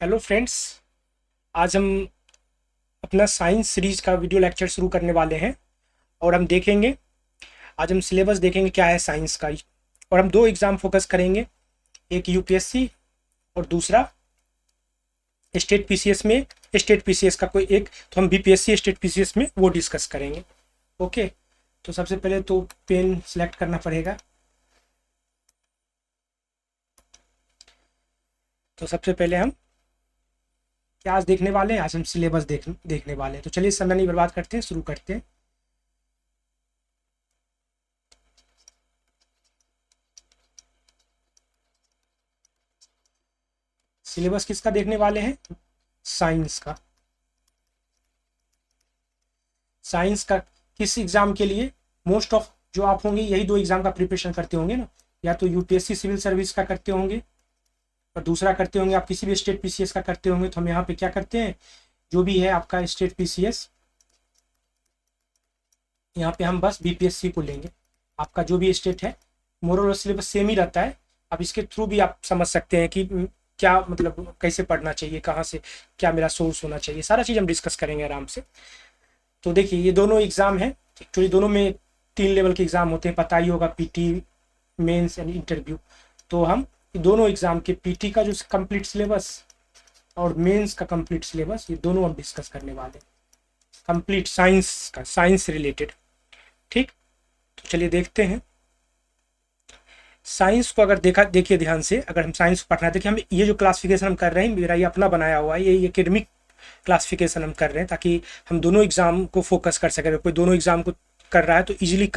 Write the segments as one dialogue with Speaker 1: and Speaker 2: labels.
Speaker 1: Hello friends. आज हम अपना साइंस सीरीज का वीडियो लेक्चर शुरू करने वाले हैं और हम देखेंगे। आज हम सिलेबस देखेंगे क्या है साइंस का। और हम दो एग्ज़ाम फोकस करेंगे, एक यूपीएससी और दूसरा स्टेट पीसीएस में। स्टेट पीसीएस का कोई एक, तो हम बीपीएससी स्टेट पीसीएस में वो डिस्कस करेंगे। ओके, तो सबसे पहले तो पेन सेलेक्ट करना पड़ेगा। तो सबसे पहले हम क्या आज देखने वाले हैं, आज हम सिलेबस देखने वाले हैं। तो चलिए समय नहीं बर्बाद करते हैं, शुरू करते हैं। सिलेबस किसका देखने वाले हैं? साइंस का। साइंस का किस एग्जाम के लिए? मोस्ट ऑफ जो आप होंगे यही दो एग्जाम का प्रिपरेशन करते होंगे ना, या तो यूपीएससी सिविल सर्विस का करते होंगे और दूसरा करते होंगे आप किसी भी स्टेट पीसीएस का करते होंगे। तो हम यहाँ पे क्या करते हैं, जो भी है आपका स्टेट पीसीएस, यहाँ पे हम बस बीपीएससी को लेंगे। आपका जो भी स्टेट है मोरल सिलेबस सेम ही रहता है। अब इसके थ्रू भी आप समझ सकते हैं कि क्या मतलब कैसे पढ़ना चाहिए, कहाँ से क्या मेरा सोर्स होना चाहिए, सारा चीज़ हम डिस्कस करेंगे आराम से। तो देखिए ये दोनों एग्ज़ाम हैं। एक्चुअली दोनों में 3 लेवल के एग्ज़ाम होते हैं, पता ही होगा, पीटी, मेंस एंड इंटरव्यू। तो हम दोनों एग्ज़ाम के पीटी का जो कंप्लीट सिलेबस और मेंस का कंप्लीट सिलेबस, ये दोनों हम डिस्कस करने वाले हैं, कंप्लीट साइंस का, साइंस रिलेटेड। ठीक, तो चलिए देखते हैं। साइंस को अगर देखिए ध्यान से, अगर हम साइंस पढ़ना है, देखिए हम ये जो क्लासिफिकेशन हम कर रहे हैं, मेरा ये अपना बनाया हुआ है, ये एकेडमिक क्लासिफिकेशन हम कर रहे हैं ताकि हम दोनों एग्जाम को फोकस कर सकें। अगर कोई दोनों एग्जाम को कर रहा है तो इजीली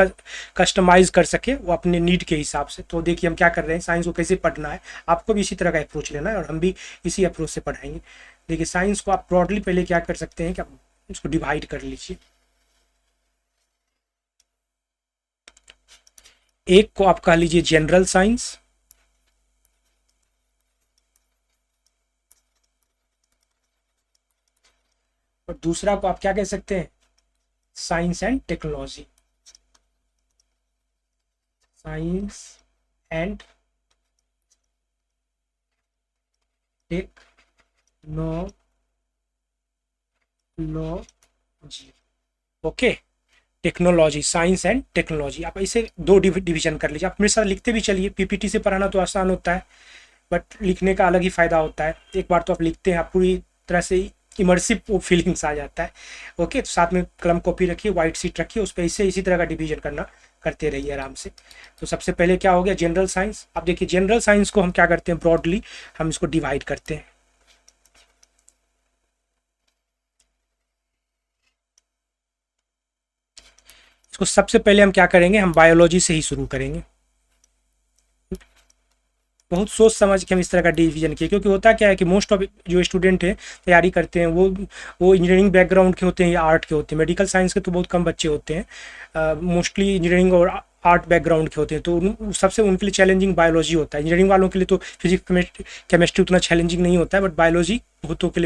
Speaker 1: कस्टमाइज कर सके वो अपने नीड के हिसाब से। तो देखिए हम क्या कर रहे हैं, साइंस को कैसे पढ़ना है, आपको भी इसी तरह का अप्रोच लेना है और हम भी इसी अप्रोच से पढ़ाएंगे। देखिए साइंस को आप ब्रॉडली पहले क्या कर सकते हैं कि आप इसको डिवाइड कर लीजिए। एक को आप कह लीजिए जनरल साइंस, और दूसरा को आप क्या कह सकते हैं, science and technology. Science and technology. Okay, technology, science and technology, आप इसे दो डिवीजन कर लीजिए। आप मेरे साथ लिखते भी चलिए, पीपीटी से पढ़ाना तो आसान होता है बट लिखने का अलग ही फ़ायदा होता है। एक बार तो आप लिखते हैं, आप पूरी तरह से इमर्सिव फीलिंग्स आ जाता है। ओके, तो साथ में कलम कॉपी रखिए, वाइट शीट रखिए, उस पर इसी तरह का डिवीजन करते रहिए आराम से। तो सबसे पहले क्या हो गया, जनरल साइंस। अब देखिए जनरल साइंस को हम क्या करते हैं, ब्रॉडली हम इसको डिवाइड करते हैं। इसको सबसे पहले हम क्या करेंगे, हम बायोलॉजी से ही शुरू करेंगे। बहुत सोच समझ के हम इस तरह का डिवीजन किए, क्योंकि होता क्या है कि मोस्ट ऑफ जो स्टूडेंट है तैयारी करते हैं वो इंजीनियरिंग बैकग्राउंड के होते हैं या आर्ट के होते हैं। मेडिकल साइंस के तो बहुत कम बच्चे होते हैं, मोस्टली इंजीनियरिंग और आर्ट बैकग्राउंड के होते हैं। तो सबसे उनके लिए चैलेंजिंग बायोलॉजी होता है। इंजीनियरिंग वालों के लिए तो फिजिक्स केमिस्ट्री उतना चैलेंजिंग नहीं होता है, बट बायोलॉजी बहुतों के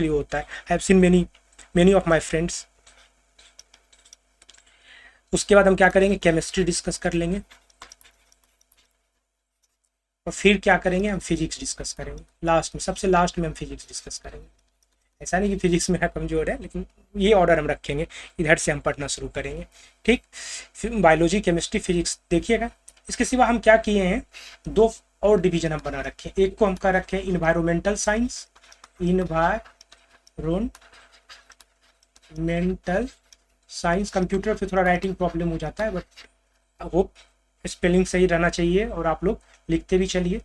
Speaker 1: लिए होता है। I have seen many of my friends. उसके बाद हम क्या करेंगे, केमिस्ट्री डिस्कस कर लेंगे और फिर क्या करेंगे, हम फिजिक्स डिस्कस करेंगे। लास्ट में, सबसे लास्ट में हम फिजिक्स डिस्कस करेंगे। ऐसा नहीं कि फिजिक्स में है कमजोर है, लेकिन ये ऑर्डर हम रखेंगे, इधर से हम पढ़ना शुरू करेंगे। ठीक, फिर बायोलॉजी, केमिस्ट्री, फिजिक्स देखिएगा। इसके सिवा हम क्या किए हैं, दो और डिवीजन हम बना रखे हैं। एक को हम क्या रखे हैं, environmental science, environmental science. Computer पे थोड़ा राइटिंग प्रॉब्लम हो जाता है, बट होप स्पेलिंग सही रहना चाहिए और आप लोग लिखते भी चलिए,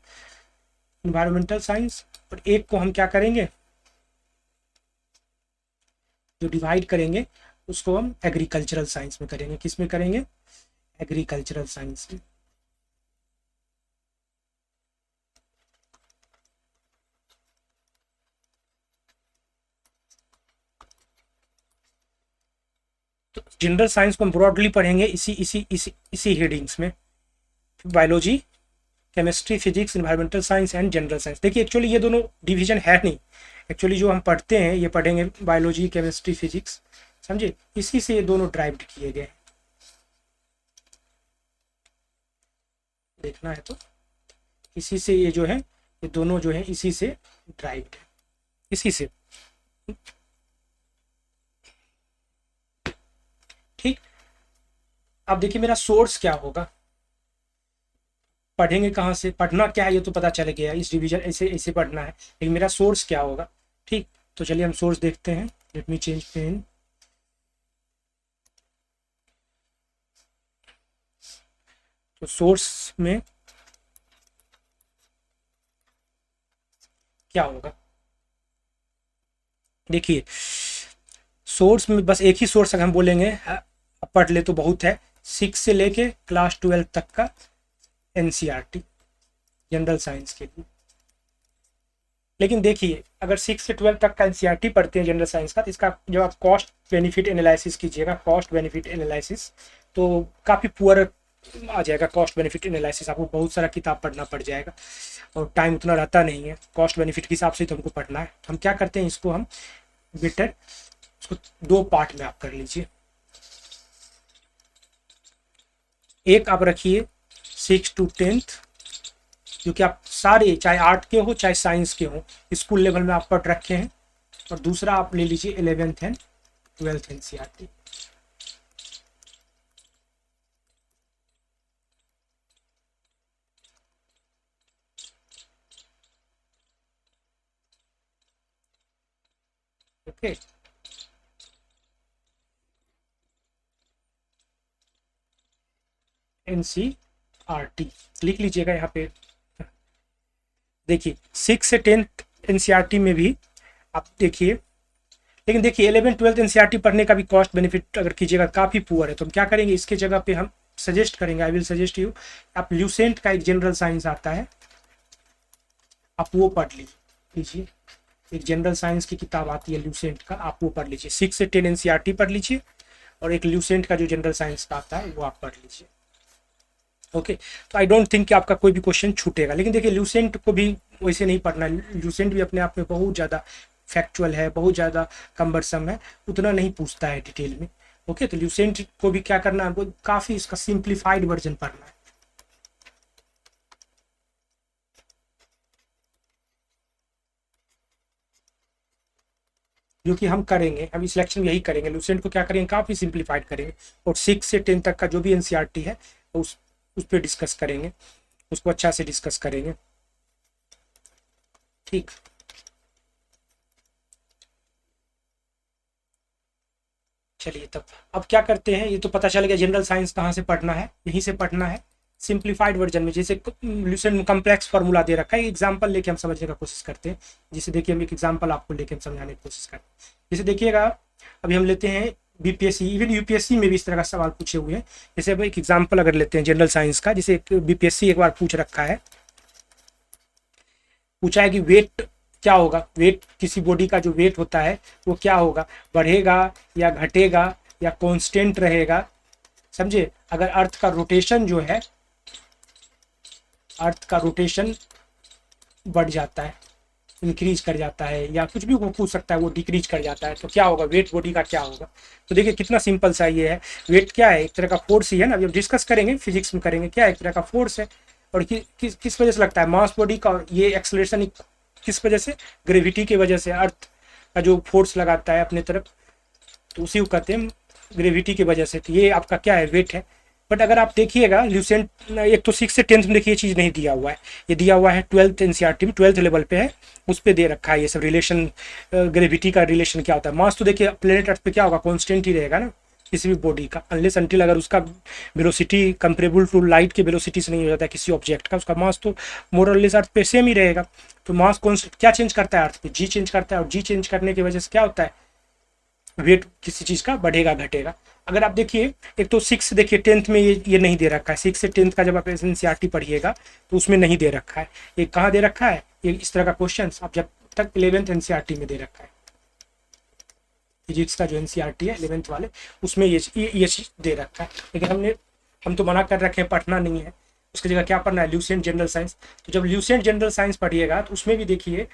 Speaker 1: इन्वायरमेंटल साइंस। और एक को हम क्या करेंगे, जो डिवाइड करेंगे उसको हम एग्रीकल्चरल साइंस में करेंगे। किस में करेंगे, एग्रीकल्चरल साइंस में। तो जनरल साइंस को हम ब्रॉडली पढ़ेंगे इसी इसी इसी इसी हेडिंग्स में, biology, chemistry, physics, environmental science and general science. देखिए एक्चुअली ये दोनों डिवीजन है नहीं, एक्चुअली जो हम पढ़ते हैं ये पढ़ेंगे बायोलॉजी, केमिस्ट्री, फिजिक्स, समझे, इसी से ये दोनों ड्राइव्ड किए गए। देखना है तो इसी से ये जो है, ये दोनों जो है इसी से ड्राइव्ड है। इसी से। ठीक, अब देखिए मेरा सोर्स क्या होगा, पढ़ेंगे कहाँ से, पढ़ना क्या है ये तो पता चल गया, इस डिवीजन ऐसे ऐसे पढ़ना है, लेकिन मेरा सोर्स क्या होगा। ठीक, तो चलिए हम सोर्स देखते हैं। Let me change pen. तो सोर्स में क्या होगा, देखिए सोर्स में बस एक ही सोर्स अगर हम बोलेंगे पढ़ ले तो बहुत है, 6 से लेके क्लास 12 तक का एनसीईआरटी जनरल साइंस के लिए। लेकिन देखिए अगर 6 से 12 तक का एनसीईआरटी पढ़ते हैं जनरल साइंस का, तो इसका जब आप कॉस्ट बेनिफिट एनालिसिस कीजिएगा, कॉस्ट बेनिफिट एनालिसिस, तो काफ़ी पुअर आ जाएगा। कॉस्ट बेनिफिट एनालिसिस आपको बहुत सारा किताब पढ़ना पड़ जाएगा और टाइम उतना रहता नहीं है, कॉस्ट बेनिफिट के हिसाब से तो हमको पढ़ना है। हम क्या करते हैं, इसको हम बेटर इसको 2 पार्ट में आप कर लीजिए। एक आप रखिए 6 to 10th, जो कि आप सारे चाहे आर्ट के हो चाहे साइंस के हो स्कूल लेवल में आप पढ़ रखे हैं, और दूसरा आप ले लीजिए 11th and 12th NCERT. Okay, NCERT लिख लीजिएगा यहाँ पे। देखिए 6 से 10th एनसीईआरटी में भी आप देखिए, लेकिन देखिए 11 12 एनसीईआरटी पढ़ने का भी कॉस्ट बेनिफिट अगर कीजिएगा काफ़ी पुअर है, तो हम क्या करेंगे, इसके जगह पे हम सजेस्ट करेंगे, आई विल सजेस्ट यू, आप ल्यूसेंट का एक जनरल साइंस आता है, आप वो पढ़ लीजिए। एक जनरल साइंस की किताब आती है ल्यूसेंट का, आप वो पढ़ लीजिए। 6 से 10 एनसीईआरटी पढ़ लीजिए, और एक ल्यूसेंट का जो जनरल साइंस का आता है वो आप पढ़ लीजिए। ओके, तो आई डोंट थिंक कि आपका कोई भी क्वेश्चन छूटेगा। लेकिन देखिए ल्यूसेंट को भी वैसे नहीं पढ़ना, ल्यूसेंट भी अपने आप में बहुत ज़्यादा फैक्चुअल है, बहुत ज़्यादा कम्बरसम है, उतना नहीं पूछता है डिटेल में। ओके, तो ल्यूसेंट को भी क्या करना है, वो काफ़ी इसका सिंप्लीफाइड वर्जन पढ़ना है। जो कि हम करेंगे, हम इस लेक्चर में यही करेंगे, ल्यूसेंट को क्या करेंगे, काफ़ी सिंप्लीफाइड करेंगे, और 6 से 10 तक का जो भी एनसीईआरटी है उस पर डिस्कस करेंगे, उसको अच्छा से डिस्कस करेंगे। ठीक, चलिए तब अब क्या करते हैं, ये तो पता चल गया जनरल साइंस कहाँ से पढ़ना है, यहीं से पढ़ना है सिंप्लीफाइड वर्जन में। जैसे ल्यूसेंट कॉम्प्लेक्स फार्मूला दे रखा है, एग्जांपल लेके हम समझने का कोशिश करते हैं। जैसे देखिए हम एक एग्जांपल आपको लेके हम समझाने की कोशिश करते हैं। जैसे देखिएगा अभी हम लेते हैं बीपीएससी, इवन यूपीएससी में भी इस तरह का सवाल पूछे हुए हैं। जैसे अब एक एग्जाम्पल अगर लेते हैं जनरल साइंस का, जैसे बीपीएससी एक बार पूछ रखा है, पूछा है कि वेट क्या होगा, वेट किसी बॉडी का जो वेट होता है वो क्या होगा, बढ़ेगा या घटेगा या कांस्टेंट रहेगा। समझे, अगर अर्थ का रोटेशन जो है, अर्थ का रोटेशन बढ़ जाता है, इंक्रीज कर जाता है, या कुछ भी वो पूछ सकता है, वो डिक्रीज कर जाता है, तो क्या होगा, वेट बॉडी का क्या होगा। तो देखिए कितना सिंपल सा ये है, वेट क्या है, एक तरह का फोर्स ही है ना, अभी हम डिस्कस करेंगे फिजिक्स में करेंगे, क्या है, एक तरह का फोर्स है। और किस वजह से लगता है, मास बॉडी का, और ये एक्सेलरेशन किस वजह से, ग्रेविटी की वजह से, अर्थ का जो फोर्स लगाता है अपने तरफ, तो उसी को कहते हैं ग्रेविटी की वजह से। तो ये आपका क्या है, वेट है। बट अगर आप देखिएगा ल्यूसेंट, एक तो 6 से 10th में देखिए ये चीज़ नहीं दिया हुआ है, ये दिया हुआ है 12th एनसीईआरटी में, 12th लेवल पे है, उस पर दे रखा है ये सब रिलेशन, ग्रेविटी का रिलेशन क्या होता है। मास तो देखिए प्लेनेट अर्थ पे क्या होगा, कॉन्स्टेंट ही रहेगा ना किसी भी बॉडी का, अनलेस अनटिल अगर उसका वेलोसिटी कंपेरेबल टू लाइट के वेलोसिटी से नहीं हो जाता है किसी ऑब्जेक्ट का, उसका मास तो मोर और लेस अर्थ पे सेम ही रहेगा। तो मास कॉन्स्टेंट क्या चेंज करता है अर्थ पे, जी चेंज करता है, और जी चेंज करने की वजह से क्या होता है, वेट किसी चीज़ का बढ़ेगा घटेगा। अगर आप देखिए, एक तो 6 देखिए 10th में ये नहीं दे रखा है, 6 से 10th का जब आप एनसीईआरटी पढ़िएगा तो उसमें नहीं दे रखा है। ये कहाँ दे रखा है, ये इस तरह का क्वेश्चन आप जब तक 11th एनसीईआरटी में दे रखा है, फिजिक्स का जो एनसीईआरटी है 11th वाले, उसमें ये चीज़ दे रखा है। लेकिन हम तो मना कर रखे हैं, पढ़ना नहीं है, उसकी जगह क्या पढ़ना है, ल्यूसेंट जनरल साइंस। तो जब ल्यूसेंट जनरल साइंस पढ़िएगा तो उसमें भी देखिए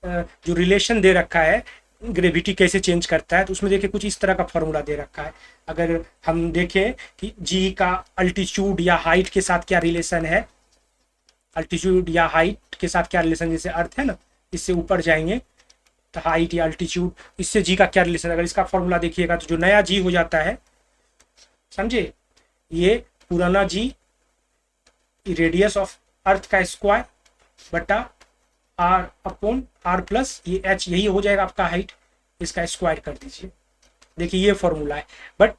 Speaker 1: जो रिलेशन दे रखा है, ग्रेविटी कैसे चेंज करता है, तो उसमें देखिए कुछ इस तरह का फॉर्मूला दे रखा है। अगर हम देखें कि जी का अल्टीट्यूड या हाइट के साथ क्या रिलेशन है, अल्टीट्यूड या हाइट के साथ क्या रिलेशन, जैसे अर्थ है ना, इससे ऊपर जाएंगे तो हाइट या अल्टीट्यूड, इससे जी का क्या रिलेशन, अगर इसका फॉर्मूला देखिएगा तो जो नया जी हो जाता है, समझे, ये पुराना जी रेडियस ऑफ अर्थ का स्क्वायर बटा आर अपॉन आर प्लस ये एच, यही हो जाएगा आपका हाइट, इसका स्क्वायर कर दीजिए। देखिए ये फॉर्मूला है, बट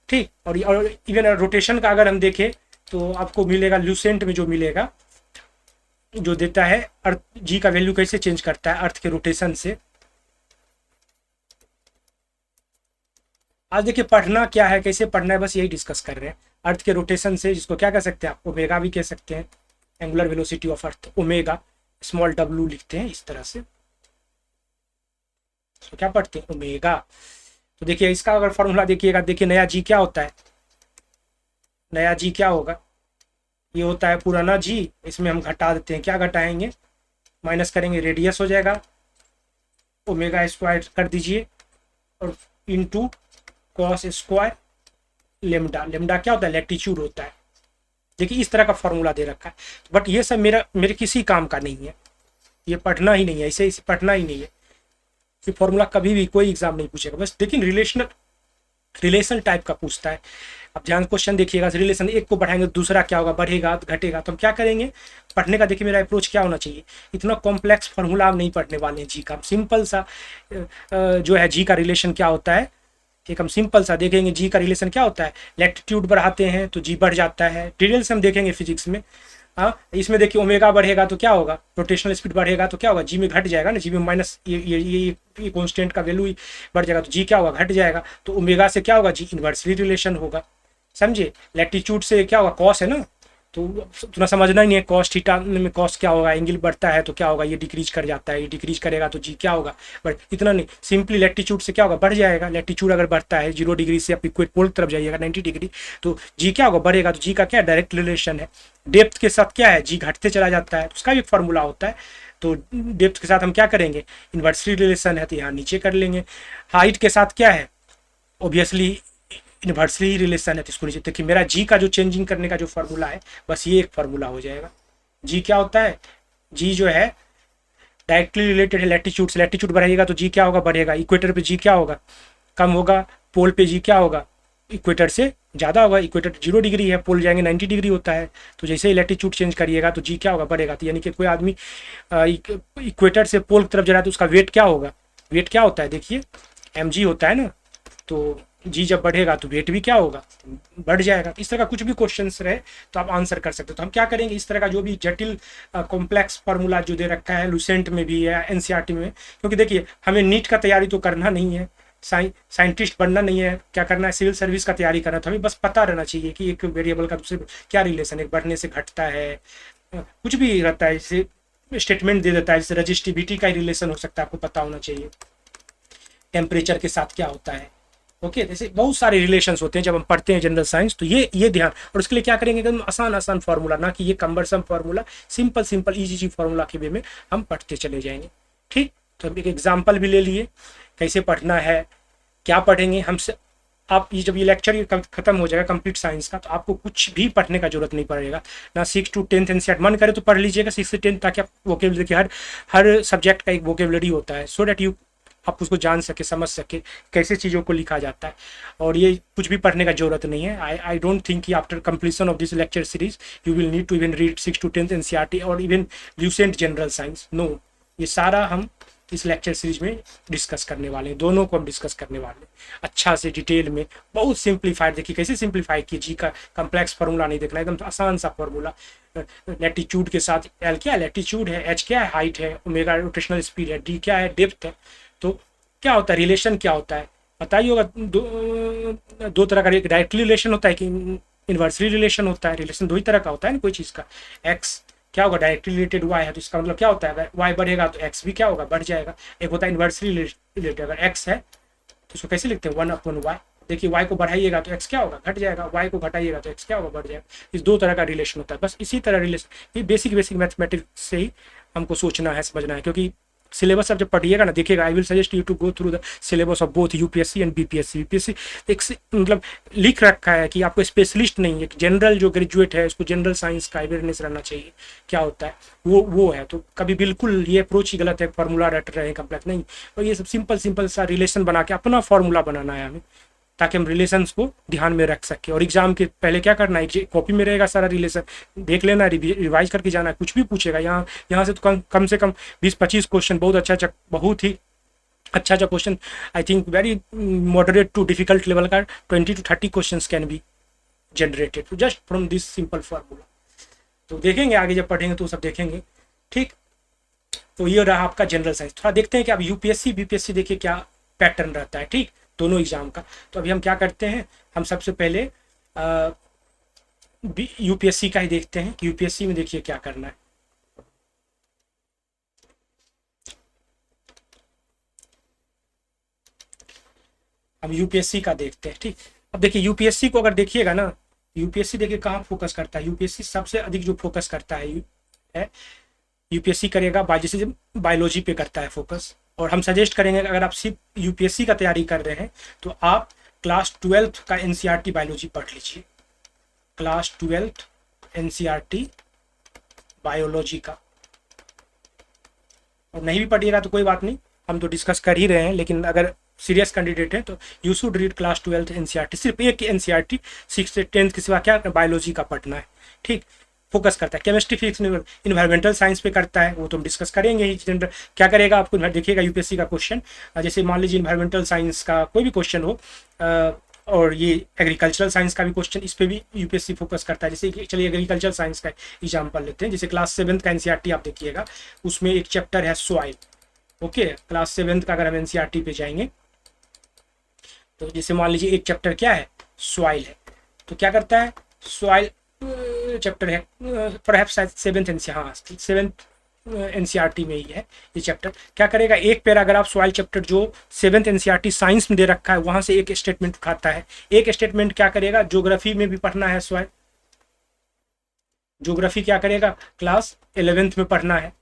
Speaker 1: ठीक। और इवन रोटेशन का अगर हम देखें तो आपको मिलेगा ल्यूसेंट में जो मिलेगा, जो देता है अर्थ जी का वैल्यू कैसे चेंज करता है अर्थ के रोटेशन से। आज देखिए पढ़ना क्या है, कैसे पढ़ना है, बस यही डिस्कस कर रहे हैं। अर्थ के रोटेशन से, जिसको क्या कह सकते हैं आप, ओमेगा भी कह सकते हैं, angular velocity of earth omega, small W लिखते हैं इस तरह से, तो क्या पढ़ते हैं ओमेगा। तो देखिए इसका अगर फॉर्मूला देखिएगा, देखिए नया जी क्या होता है, नया जी क्या होगा, ये होता है पुराना जी, इसमें हम घटा देते हैं, क्या घटाएंगे, माइनस करेंगे, रेडियस हो जाएगा, ओमेगा स्क्वायर कर दीजिए और into cos square lambda, lambda क्या होता है, लैटिट्यूड होता है। देखिए इस तरह का फॉर्मूला दे रखा है, बट ये सब मेरे किसी काम का नहीं है, ये पढ़ना ही नहीं है, इसे पढ़ना ही नहीं है, ये फॉर्मूला कभी भी कोई एग्जाम नहीं पूछेगा। बस लेकिन रिलेशन टाइप का पूछता है। अब ध्यान क्वेश्चन देखिएगा, रिलेशन एक को बढ़ाएंगे दूसरा क्या होगा, बढ़ेगा घटेगा, तो हम क्या करेंगे पढ़ने का, देखिए मेरा अप्रोच क्या होना चाहिए, इतना कॉम्प्लेक्स फॉर्मूला हम नहीं पढ़ने वाले हैं जी का, सिंपल सा जो है जी का रिलेशन क्या होता है, एक हम सिंपल सा देखेंगे जी का रिलेशन क्या होता है, लैटिट्यूड बढ़ाते हैं तो जी बढ़ जाता है, डिटेल्स हम देखेंगे फिजिक्स में। हाँ, इसमें देखिए ओमेगा बढ़ेगा तो क्या होगा, रोटेशनल स्पीड बढ़ेगा तो क्या होगा, जी में घट जाएगा ना, जी में माइनस ये कॉन्स्टेंट का वैल्यू ही बढ़ जाएगा, तो जी क्या होगा, घट जाएगा, तो ओमेगा से क्या होगा, जी इन्वर्सली रिलेशन होगा, समझे। लैटिट्यूड से क्या होगा, कॉस है ना, तो तुम्हें समझना ही नहीं है, कॉस थीटा में कॉस क्या होगा, एंगल बढ़ता है तो क्या होगा, ये डिक्रीज कर जाता है, ये डिक्रीज करेगा तो जी क्या होगा, बट इतना नहीं, सिंपली लैटिट्यूड से क्या होगा, बढ़ जाएगा, लैटिट्यूड अगर बढ़ता है 0 डिग्री से आप इक्वेट पोल की तरफ जाइएगा 90 डिग्री, तो जी क्या होगा, बढ़ेगा, तो जी का क्या डायरेक्ट रिलेशन है। डेप्थ के साथ क्या है, जी घटते चला जाता है, तो उसका भी एक फॉर्मूला होता है, तो डेप्थ के साथ हम क्या करेंगे, इन्वर्सली रिलेशन है तो यहाँ नीचे कर लेंगे। हाइट के साथ क्या है, ऑब्वियसली इन्वर्सली रिलेशन है, तो इसको नीचे देखिए, मेरा जी का जो चेंजिंग करने का जो फॉर्मूला है, बस ये एक फॉर्मूला हो जाएगा। जी क्या होता है, जी जो है डायरेक्टली रिलेटेड है लैटिट्यूड से, लैटिट्यूड बढ़ेगा तो जी क्या होगा, बढ़ेगा, इक्वेटर पे जी क्या होगा, कम होगा, पोल पे जी क्या होगा, इक्वेटर से ज़्यादा होगा, इक्वेटर 0 डिग्री है, पोल जाएंगे 90 डिग्री होता है, तो जैसे ही लैटिट्यूड चेंज करिएगा तो जी क्या होगा, बढ़ेगा। तो यानी कि कोई आदमी इक्वेटर से पोल की तरफ जा रहा है तो उसका वेट क्या होगा, वेट क्या होता है, देखिए mg होता है ना, तो जी जब बढ़ेगा तो वेट भी क्या होगा, बढ़ जाएगा। इस तरह का कुछ भी क्वेश्चंस रहे तो आप आंसर कर सकते हो। तो हम क्या करेंगे, इस तरह का जो भी जटिल कॉम्प्लेक्स फार्मूला जो दे रखा है लुसेंट में भी है, एनसीईआरटी में, क्योंकि देखिए हमें नीट का तैयारी तो करना नहीं है, साइंटिस्ट बनना नहीं है, क्या करना है, सिविल सर्विस का तैयारी करना, तो हमें बस पता रहना चाहिए कि एक वेरिएबल का दूसरे क्या रिलेशन है, बढ़ने से घटता है, कुछ भी रहता है, जैसे स्टेटमेंट दे देता है, जैसे रजिस्टिविटी का ही रिलेशन हो सकता है, आपको पता होना चाहिए, टेम्परेचर के साथ क्या होता है, ओके। जैसे बहुत सारे रिलेशंस होते हैं जब हम पढ़ते हैं जनरल साइंस, तो ये ध्यान, और उसके लिए क्या करेंगे एकदम आसान आसान फार्मूला, ना कि ये cumbersome formula, simple simple easy formula के वे में हम पढ़ते चले जाएंगे, ठीक। तो एक एग्जाम्पल भी ले लिए कैसे पढ़ना है, क्या पढ़ेंगे हमसे। आप ये जब ये लेक्चर खत्म हो जाएगा कंप्लीट साइंस का, तो आपको कुछ भी पढ़ने का जरूरत नहीं पड़ेगा ना, 6 to 10 एनसीईआरटी मन करे तो पढ़ लीजिएगा 6 से 10, ताकि आप वोकेबलरी देखिए हर सब्जेक्ट का एक वोकेबलरी होता है, सो दैट आप उसको जान सके, समझ सके कैसे चीज़ों को लिखा जाता है, और ये कुछ भी पढ़ने का जरूरत नहीं है। आई डोंट थिंक कि after completion of this lecture series you will need to even read 6 to 10 NCERT और even Lucent general science, no, ये सारा हम इस लेक्चर सीरीज में डिस्कस करने वाले हैं, दोनों को हम डिस्कस करने वाले हैं अच्छा से डिटेल में, बहुत सिंप्लीफाइड। देखिए कैसे सिंप्लीफाई किए, जी का कम्प्लेक्स फार्मूला नहीं देखना, एकदम आसान सा फार्मूला। लैटिट्यूड के साथ एल क्या है, लैटिट्यूड है, एच क्या है, हाइट है, ओमेगा रोटेशनल स्पीड है, डी क्या है, डेप्थ है, तो क्या होता है, रिलेशन क्या होता है बताइए होगा। दो तरह का डायरेक्टली रिलेशन होता है कि इन्वर्सली रिलेशन होता है, रिलेशन दो ही तरह का होता है ना कोई चीज़ का। एक्स क्या होगा, डायरेक्टली रिलेटेड वाई है, तो इसका मतलब क्या होता है, वाई बढ़ेगा तो एक्स भी क्या होगा, बढ़ जाएगा। एक होता है इन्वर्सली रिलेटेड, अगर एक्स है तो उसको कैसे लिखते हैं, 1/y। देखिए वाई को बढ़ाइएगा तो एक्स क्या होगा, घट जाएगा, वाई को घटाइएगा तो एक्स क्या होगा, बढ़ जाएगा। इस दो तरह का रिलेशन होता है, बस इसी तरह रिलेशन, ये बेसिक मैथमेटिक्स से ही हमको सोचना है, समझना है, क्योंकि सिलेबस आप जब पढ़िएगा ना, देखिएगा, I will suggest you to go through the syllabus of both UPSC and BPSC. UPSC एक मतलब लिख रखा है कि आपको स्पेशलिस्ट नहीं है, जनरल जो ग्रेजुएट है उसको जनरल साइंस का अवेयरनेस रहना चाहिए क्या होता है वो है। तो कभी बिल्कुल ये अप्रोच ही गलत है, फार्मूला रट रहे हैं कम्प्लेक्स नहीं, और ये सब सिंपल सिंपल सा रिलेशन बना के अपना फार्मूला बनाना है हमें, ताकि हम रिलेशंस को ध्यान में रख सके। और एग्जाम के पहले क्या करना है, कॉपी में रहेगा सारा रिलेशन, देख लेना, रिवाइज करके जाना है। कुछ भी पूछेगा यहाँ से तो कम से कम 20-25 क्वेश्चन, बहुत ही अच्छा question, I think very moderate to difficult level का 20 to 30 question can be generated just from this simple formula. तो देखेंगे आगे जब पढ़ेंगे तो सब देखेंगे, ठीक। तो ये रहा आपका जनरल साइंस। थोड़ा देखते हैं कि अब यूपीएससी बीपीएससी देखिए क्या पैटर्न रहता है, ठीक, दोनों एग्जाम का। तो अभी हम क्या करते हैं, हम सबसे पहले यूपीएससी का ही देखते हैं कि यूपीएससी में देखिए क्या करना है। हम यूपीएससी का देखते हैं, ठीक। अब देखिए यूपीएससी को अगर देखिएगा ना, यूपीएससी देखिए कहाँ फोकस करता है, यूपीएससी सबसे अधिक जो फोकस करता है यूपीएससी करेगा जैसे बायोलॉजी पे करता है फोकस। और हम सजेस्ट करेंगे अगर आप सिर्फ यूपीएससी का तैयारी कर रहे हैं तो आप क्लास 12th का एनसीईआरटी बायोलॉजी पढ़ लीजिए, क्लास 12th एनसीईआरटी बायोलॉजी का। और नहीं भी पढ़िएगा तो कोई बात नहीं, हम तो डिस्कस कर ही रहे हैं, लेकिन अगर सीरियस कैंडिडेट है तो you should read class 12th NCERT. सिर्फ एक एनसीईआरटी 6 से 10 के सिवा क्या बायोलॉजी का पढ़ना है, ठीक। फोकस करता है केमिस्ट्री फिजिक्स इन्वायरमेंटल साइंस पे करता है, वो तो हम डिस्कस करेंगे ही। जनरल क्या करेगा आपको देखिएगा यूपीएससी का क्वेश्चन, जैसे मान लीजिए इन्वायरमेंटल साइंस का कोई भी क्वेश्चन हो, और ये एग्रीकल्चरल साइंस का भी क्वेश्चन, इस पे भी यूपीएससी फोकस करता है। जैसे चलिए एग्रीकल्चर साइंस का एग्जाम्पल लेते हैं, जैसे क्लास 7th का एनसीईआरटी आप देखिएगा, उसमें एक चैप्टर है सॉइल, ओके। क्लास 7th का अगर हम एनसीईआरटी पे जाएंगे तो जैसे मान लीजिए एक चैप्टर क्या है, सॉइल है, तो क्या करता है, सॉइल चैप्टर है, परहैप्स 7th एनसीईआरटी में ही है ये चैप्टर। क्या करेगा, एक पैरा अगर आप सॉइल चैप्टर जो 7th एनसीईआरटी साइंस में दे रखा है वहां से एक स्टेटमेंट उठाता है, एक स्टेटमेंट क्या करेगा, ज्योग्राफी में भी पढ़ना है सॉइल, ज्योग्राफी क्या करेगा, क्लास 11th में पढ़ना है,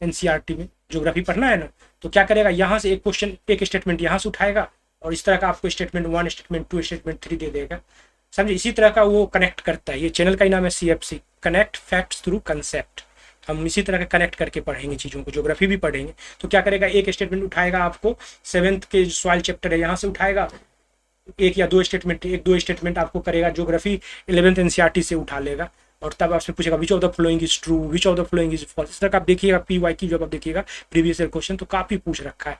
Speaker 1: एनसीईआरटी में ज्योग्राफी पढ़ना है ना, तो क्या करेगा, यहाँ से एक क्वेश्चन एक स्टेटमेंट यहाँ से उठाएगा, और इस तरह का आपको स्टेटमेंट 1 स्टेटमेंट 2 स्टेटमेंट 3 दे देगा, समझे। इसी तरह का वो कनेक्ट करता है, ये चैनल का ही नाम है CFC, connect facts through concept. हम इसी तरह का कनेक्ट करके पढ़ेंगे चीज़ों को, ज्योग्राफी भी पढ़ेंगे। तो क्या करेगा, एक स्टेटमेंट उठाएगा, आपको 7th के सॉइल चैप्टर है यहाँ से उठाएगा, एक या दो स्टेटमेंट आपको करेगा ज्योग्राफी 11th एनसीईआरटी से उठा लेगा, और तब आपसे पूछेगा which of the following is true, which of the following is false. इस तरह का आप देखिएगा पीवाई की जब आप देखिएगा प्रीवियस ईयर क्वेश्चन तो काफ़ी पूछ रखा है,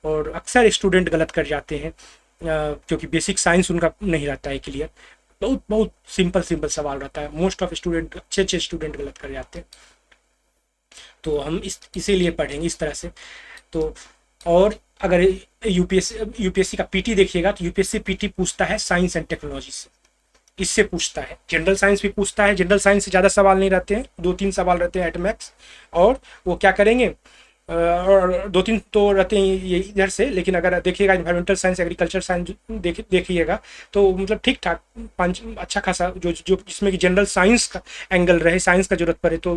Speaker 1: और अक्सर स्टूडेंट गलत कर जाते हैं क्योंकि बेसिक साइंस उनका नहीं रहता है क्लियर, बहुत सिंपल सवाल रहता है, मोस्ट ऑफ स्टूडेंट अच्छे स्टूडेंट गलत कर जाते हैं। तो हम इसीलिए पढ़ेंगे इस तरह से। तो और अगर यूपीएससी का पीटी देखिएगा तो यूपीएससी पीटी पूछता है साइंस एंड टेक्नोलॉजी से, इससे पूछता है, जनरल साइंस भी पूछता है, जनरल साइंस से ज़्यादा सवाल नहीं रहते हैं, 2-3 सवाल रहते हैं एट मैक्स, और वो क्या करेंगे, और 2-3 तो रहते हैं ये इधर से, लेकिन अगर देखिएगा इन्वायरमेंटल साइंस एग्रीकल्चर साइंस देखिएगा तो मतलब ठीक ठाक 5 अच्छा खासा जो जिसमें कि जनरल साइंस का एंगल रहे, साइंस का जरूरत पड़े तो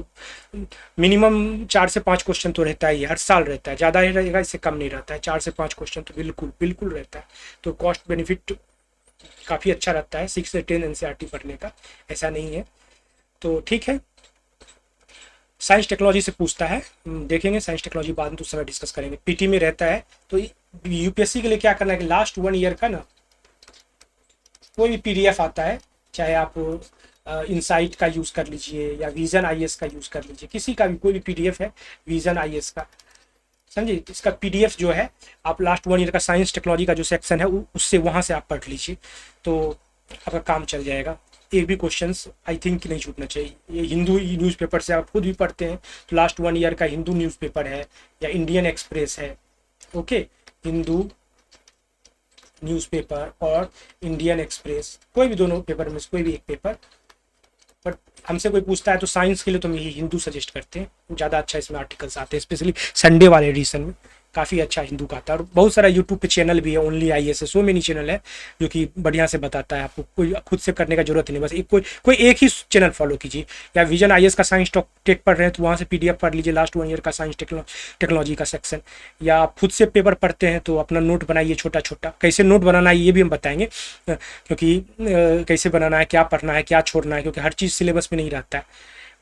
Speaker 1: मिनिमम 4 से 5 क्वेश्चन तो रहता ही, हर साल रहता है, ज़्यादा ही रहेगा, इससे कम नहीं रहता है, 4 से 5 क्वेश्चन तो बिल्कुल रहता है। तो कॉस्ट बेनिफिट काफ़ी अच्छा रहता है 6 से 10 एनसीईआरटी पढ़ने का, ऐसा नहीं है। तो ठीक है, साइंस टेक्नोलॉजी से पूछता है, देखेंगे साइंस टेक्नोलॉजी बाद में तो समय डिस्कस करेंगे। पीटी में रहता है तो यूपीएससी के लिए क्या करना है कि लास्ट 1 ईयर का ना कोई भी पीडीएफ आता है, चाहे आप इनसाइट का यूज़ कर लीजिए या विजन आईएएस का यूज़ कर लीजिए, किसी का भी कोई भी पीडीएफ है विजन आईएएस का, समझिए, इसका पीडीएफ जो है आप लास्ट 1 ईयर का साइंस टेक्नोलॉजी का जो सेक्शन है उससे वहाँ से आप पढ़ लीजिए तो आपका काम चल जाएगा। एक भी क्वेश्चंस आई थिंक नहीं छूटना चाहिए। ये हिंदू न्यूज़पेपर से आप खुद भी पढ़ते हैं तो लास्ट 1 ईयर का हिंदू न्यूज़पेपर है या इंडियन एक्सप्रेस है, ओके, हिंदू न्यूज़पेपर और इंडियन एक्सप्रेस, कोई भी दोनों पेपर में से कोई भी एक पेपर। बट हमसे कोई पूछता है तो साइंस के लिए तो हम यही हिंदू सजेस्ट करते हैं, ज़्यादा अच्छा इसमें आर्टिकल्स आते हैं, स्पेशली संडे वाले एडिशन में काफ़ी अच्छा हिंदू का आता है। और बहुत सारा यूट्यूब पे चैनल भी है, only IAS, so many channel है जो कि बढ़िया से बताता है आपको, कोई खुद से करने का जरूरत नहीं, बस एक कोई एक ही चैनल फॉलो कीजिए। या विजन IAS का साइंस टेक पढ़ रहे हैं तो वहाँ से PDF पढ़ लीजिए, लास्ट 1 ईयर का साइंस टेक्नोलॉजी का सेक्शन। या आप खुद से पेपर पढ़ते हैं तो अपना नोट बनाइए छोटा छोटा, कैसे नोट बनाना है ये भी हम बताएंगे, क्योंकि कैसे बनाना है, क्या पढ़ना है, क्या छोड़ना है, क्योंकि हर चीज़ सिलेबस में नहीं रहता है।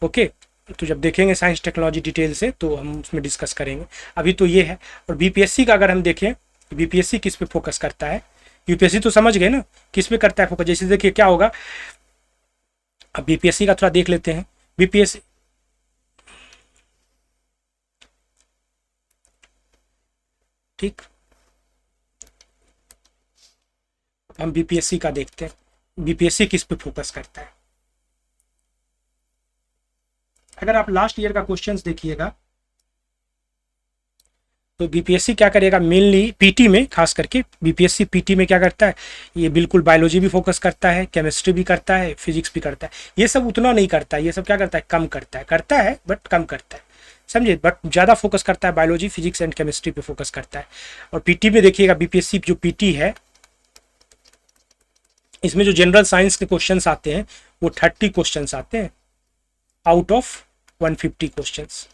Speaker 1: ओके, तो जब देखेंगे साइंस टेक्नोलॉजी डिटेल से तो हम उसमें डिस्कस करेंगे। अभी तो ये है। और BPSC का अगर हम देखें, BPSC किस पे फोकस करता है, UPSC तो समझ गए ना किस पे करता है फोकस। जैसे देखिए क्या होगा, अब BPSC का थोड़ा देख लेते हैं। BPSC ठीक, हम BPSC का देखते हैं, BPSC किस पे फोकस करता है। अगर आप लास्ट ईयर का क्वेश्चंस देखिएगा तो BPSC क्या करेगा, मेनली PT में, खास करके BPSC PT में क्या करता है, ये बिल्कुल बायोलॉजी भी फोकस करता है, केमिस्ट्री भी करता है, फिजिक्स भी करता है। ये सब उतना नहीं करता है, ये सब क्या करता है, कम करता है बट कम करता है, समझे। बट ज़्यादा फोकस करता है बायोलॉजी, फिजिक्स एंड केमिस्ट्री पे फोकस करता है। और PT में देखिएगा, BPSC जो PT है, इसमें जो जनरल साइंस के क्वेश्चंस आते हैं वो 30 क्वेश्चंस आते हैं आउट ऑफ 150 क्वेश्चंस,